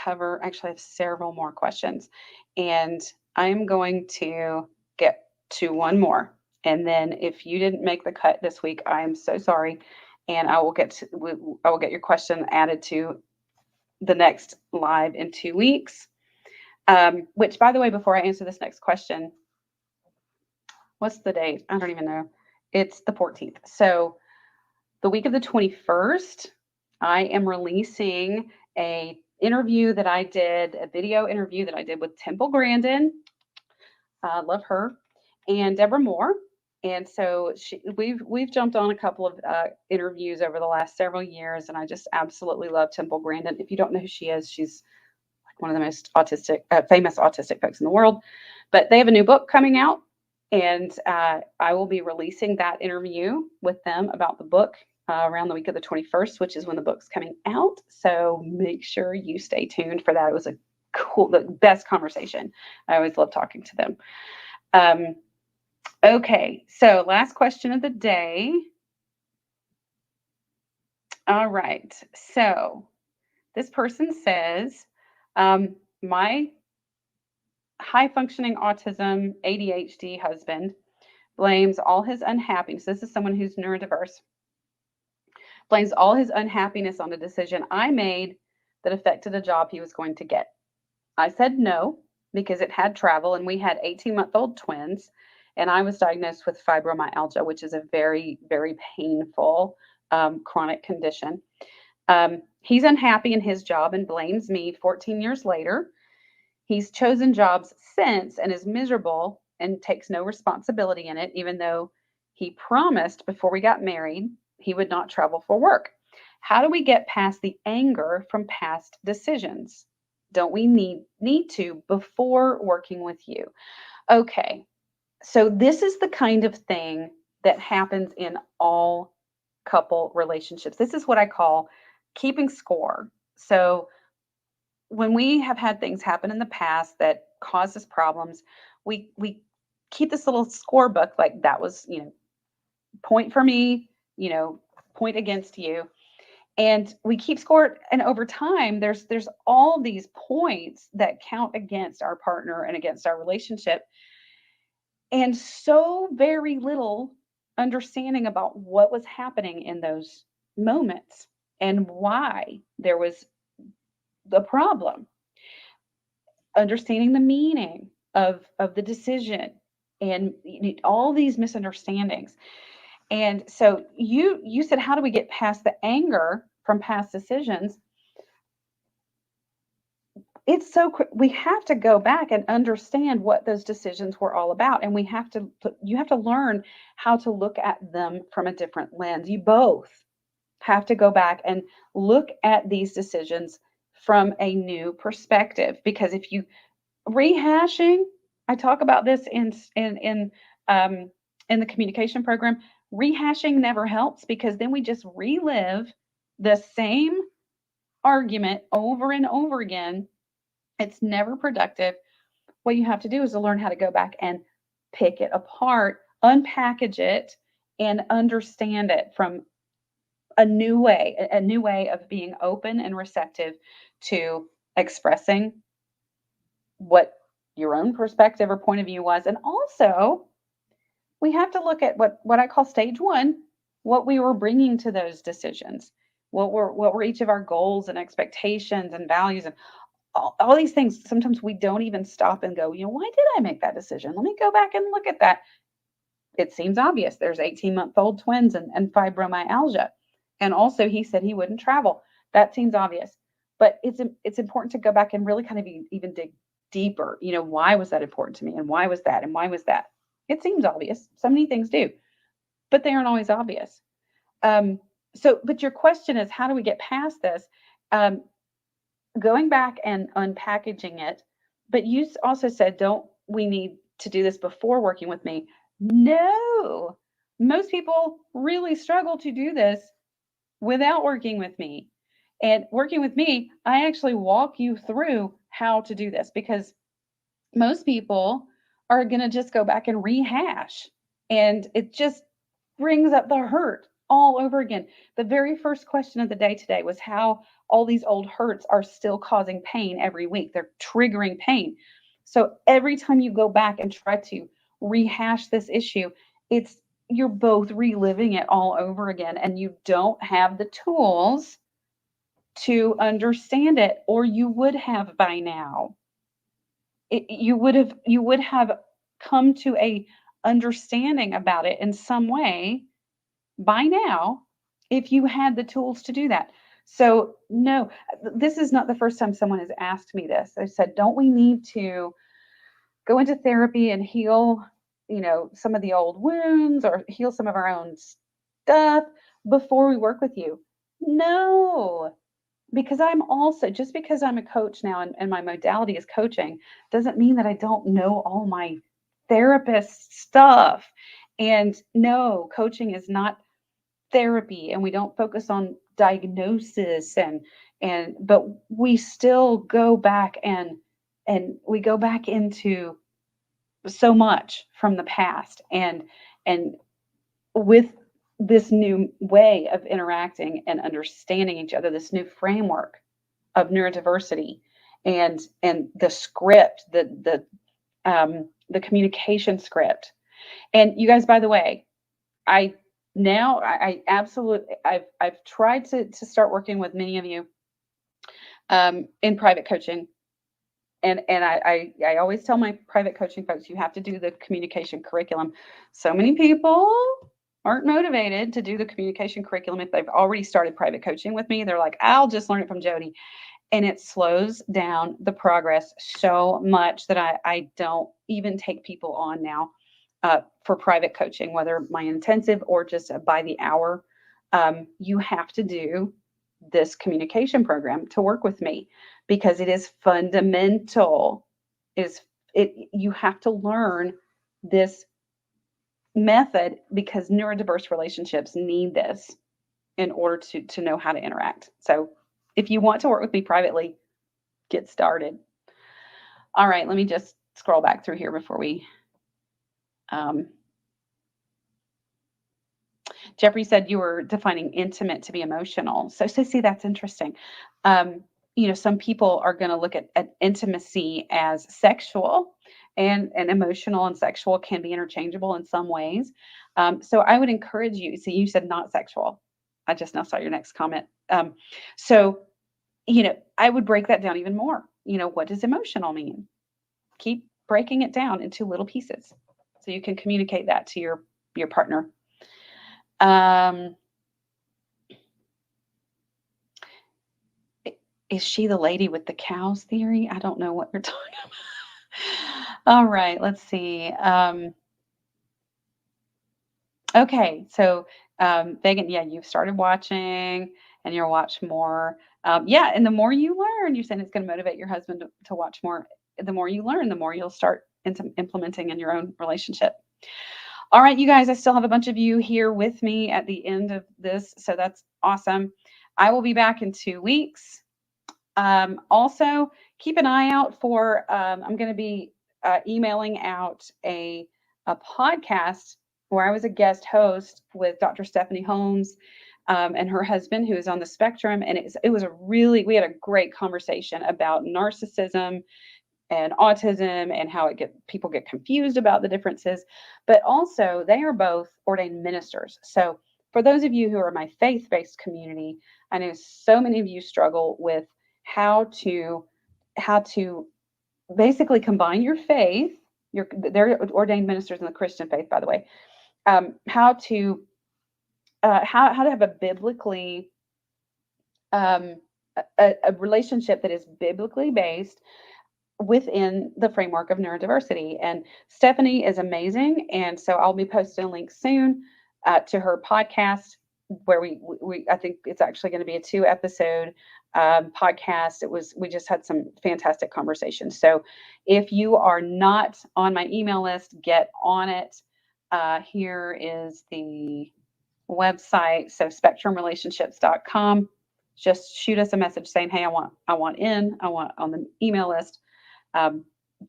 cover. Actually, I have several more questions, and I'm going to get to one more. And then, if you didn't make the cut this week, I am so sorry, and I will get your question added to the next live in 2 weeks. Which, by the way, before I answer this next question, what's the date? I don't even know. It's the 14th. So the week of the 21st, I am releasing a video interview that I did with Temple Grandin. Love her, and Deborah Moore. And so we've jumped on a couple of interviews over the last several years, and I just absolutely love Temple Grandin. If you don't know who she is, she's like one of the most famous autistic folks in the world. But they have a new book coming out, and I will be releasing that interview with them about the book around the week of the 21st, which is when the book's coming out. So make sure you stay tuned for that. It was the best conversation. I always love talking to them. Okay, so last question of the day. All right, so this person says, my high-functioning autism ADHD husband blames all his unhappiness. This is someone who's neurodiverse. Blames all his unhappiness on a decision I made that affected a job he was going to get. I said no because it had travel, and we had 18-month-old twins, and I was diagnosed with fibromyalgia, which is a very, very painful chronic condition. He's unhappy in his job and blames me 14 years later. He's chosen jobs since and is miserable and takes no responsibility in it, even though he promised before we got married he would not travel for work. How do we get past the anger from past decisions? Don't we need to before working with you? Okay, so this is the kind of thing that happens in all couple relationships. This is what I call keeping score. So when we have had things happen in the past that caused us problems, we keep this little scorebook, like that was, point for me, point against you. And we keep score, and over time, there's all these points that count against our partner and against our relationship, and so very little understanding about what was happening in those moments and why there was the problem. Understanding the meaning of the decision and all these misunderstandings. And so you said, how do we get past the anger from past decisions? it's so, we have to go back and understand what those decisions were all about. And you have to learn how to look at them from a different lens. You both have to go back and look at these decisions from a new perspective. Because if you rehashing, I talk about this um, in the communication program, rehashing never helps, because then we just relive the same argument over and over again. It's never productive. What you have to do is to learn how to go back and pick it apart, unpackage it, and understand it from a new way of being open and receptive to expressing what your own perspective or point of view was. And also, we have to look at what I call stage one, what we were bringing to those decisions. What were each of our goals and expectations and values and all these things. Sometimes we don't even stop and go, why did I make that decision? Let me go back and look at that. It seems obvious. There's 18-month-old twins and fibromyalgia. And also he said he wouldn't travel. That seems obvious. But it's important to go back and really kind of even dig deeper. Why was that important to me? And why was that? And why was that? It seems obvious. So many things do, but they aren't always obvious. But your question is, how do we get past this? Going back and unpackaging it. But you also said, don't we need to do this before working with me? No, most people really struggle to do this without working with me. And working with me, I actually walk you through how to do this, because most people are going to just go back and rehash, and it just brings up the hurt all over again. The very first question of the day today was how all these old hurts are still causing pain every week. They're triggering pain. So every time you go back and try to rehash this issue, you're both reliving it all over again, and you don't have the tools to understand it, or you would have by now. You would have come to a understanding about it in some way by now if you had the tools to do that. So no, this is not the first time someone has asked me this. They said, don't we need to go into therapy and heal, some of the old wounds or heal some of our own stuff before we work with you? No, because just because I'm a coach now and my modality is coaching doesn't mean that I don't know all my therapist stuff. And no, coaching is not therapy, and we don't focus on diagnosis but we still go back and we go back into so much from the past, and with this new way of interacting and understanding each other, this new framework of neurodiversity and the script, the communication script. And you guys, by the way, I absolutely, I've tried to start working with many of you in private coaching. And I always tell my private coaching folks, you have to do the communication curriculum. So many people aren't motivated to do the communication curriculum if they've already started private coaching with me. They're like, I'll just learn it from Jodi. And it slows down the progress so much that I don't even take people on now for private coaching, whether my intensive or just by the hour. You have to do this communication program to work with me, because it is fundamental. You have to learn this method, because neurodiverse relationships need this in order to know how to interact. So if you want to work with me privately, get started. All right, let me just scroll back through here before we Jeffrey said you were defining intimate to be emotional. So see, that's interesting. Some people are going to look at intimacy as sexual, and emotional and sexual can be interchangeable in some ways. So I would encourage you. See, you said not sexual. I just now saw your next comment. So I would break that down even more. What does emotional mean? Keep breaking it down into little pieces so you can communicate that to your partner. Is she the lady with the cows theory? I don't know what you're talking about. All right, let's see. Okay, so Megan, yeah, you've started watching and you'll watch more. Yeah, and the more you learn, you're saying it's going to motivate your husband to watch more. The more you learn, the more you'll start implementing in your own relationship. All right, you guys, I still have a bunch of you here with me at the end of this, so that's awesome. I will be back in 2 weeks. Also, keep an eye out for, I'm going to be emailing out a podcast where I was a guest host with Dr. Stephanie Holmes and her husband, who is on the spectrum. And we had a great conversation about narcissism and autism and how people get confused about the differences. But also, they are both ordained ministers. So, for those of you who are my faith-based community, I know so many of you struggle with how to how to basically combine your faith. They're ordained ministers in the Christian faith, by the way. How to have a biblically a relationship that is biblically based within the framework of neurodiversity. And Stephanie is amazing, and so I'll be posting a link soon to her podcast where we I think it's actually going to be a 2 episode podcast. We just had some fantastic conversations. So if you are not on my email list, get on it. Here is the website, so spectrumrelationships.com. Just shoot us a message saying, hey, I want on the email list.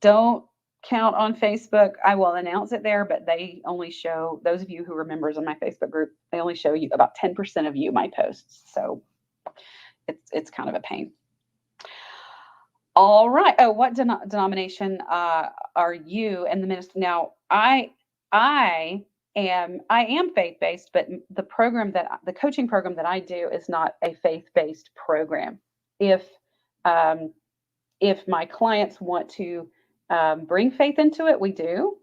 Don't count on Facebook. I will announce it there, but they only show those of you who are members of my Facebook group. They only show you about 10% of you my posts, so it's kind of a pain. All right. Oh, what denomination are you? And the minister? Now, I am faith-based, but the coaching program that I do is not a faith-based program. If my clients want to bring faith into it, we do,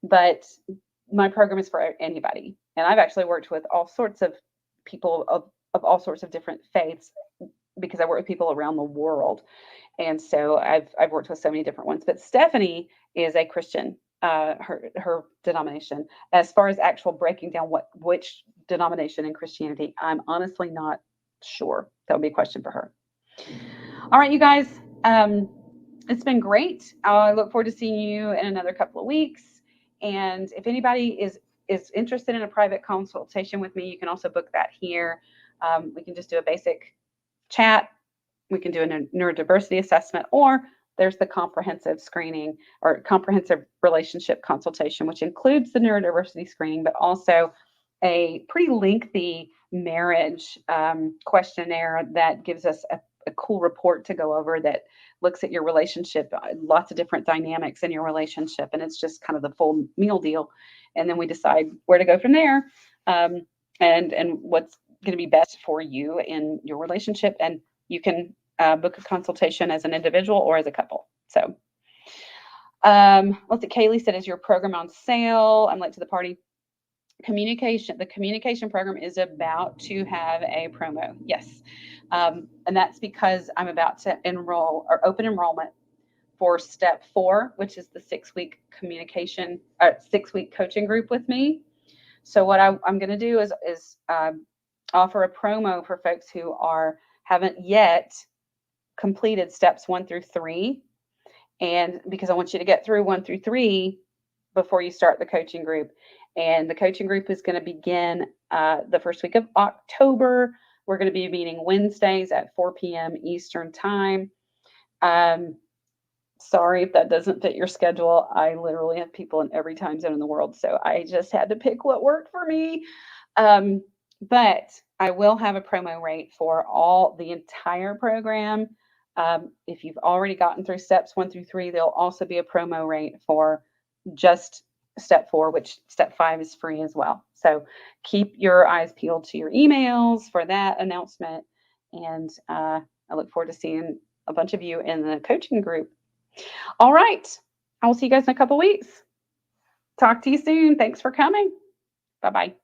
but my program is for anybody. And I've actually worked with all sorts of people of all sorts of different faiths because I work with people around the world. And so I've worked with so many different ones. But Stephanie is a Christian, her denomination. As far as actual breaking down which denomination in Christianity, I'm honestly not sure. That would be a question for her. All right, you guys. It's been great. I look forward to seeing you in another couple of weeks. And if anybody is interested in a private consultation with me, you can also book that here. We can just do a basic chat. We can do a neurodiversity assessment, or there's the comprehensive screening or comprehensive relationship consultation, which includes the neurodiversity screening, but also a pretty lengthy marriage questionnaire that gives us a cool report to go over that looks at your relationship, lots of different dynamics in your relationship, and it's just kind of the full meal deal. And then we decide where to go from there, and what's going to be best for you in your relationship. And you can book a consultation as an individual or as a couple. So let's see. Kaylee said, is your program on sale? I'm late to the party. The communication program is about to have a promo. Yes. And that's because I'm about to enroll or open enrollment for step 4, which is the 6-week communication, 6-week coaching group with me. So what I'm going to do is offer a promo for folks who haven't yet completed steps 1 through 3. And because I want you to get through 1 through 3 before you start the coaching group. And the coaching group is going to begin the first week of October. We're going to be meeting Wednesdays at 4 p.m. Eastern time. Sorry if that doesn't fit your schedule. I literally have people in every time zone in the world, so I just had to pick what worked for me. But I will have a promo rate for the entire program. If you've already gotten through steps 1 through 3, there'll also be a promo rate for just step 4, which step 5 is free as well. So keep your eyes peeled to your emails for that announcement. And I look forward to seeing a bunch of you in the coaching group. All right. I will see you guys in a couple weeks. Talk to you soon. Thanks for coming. Bye-bye.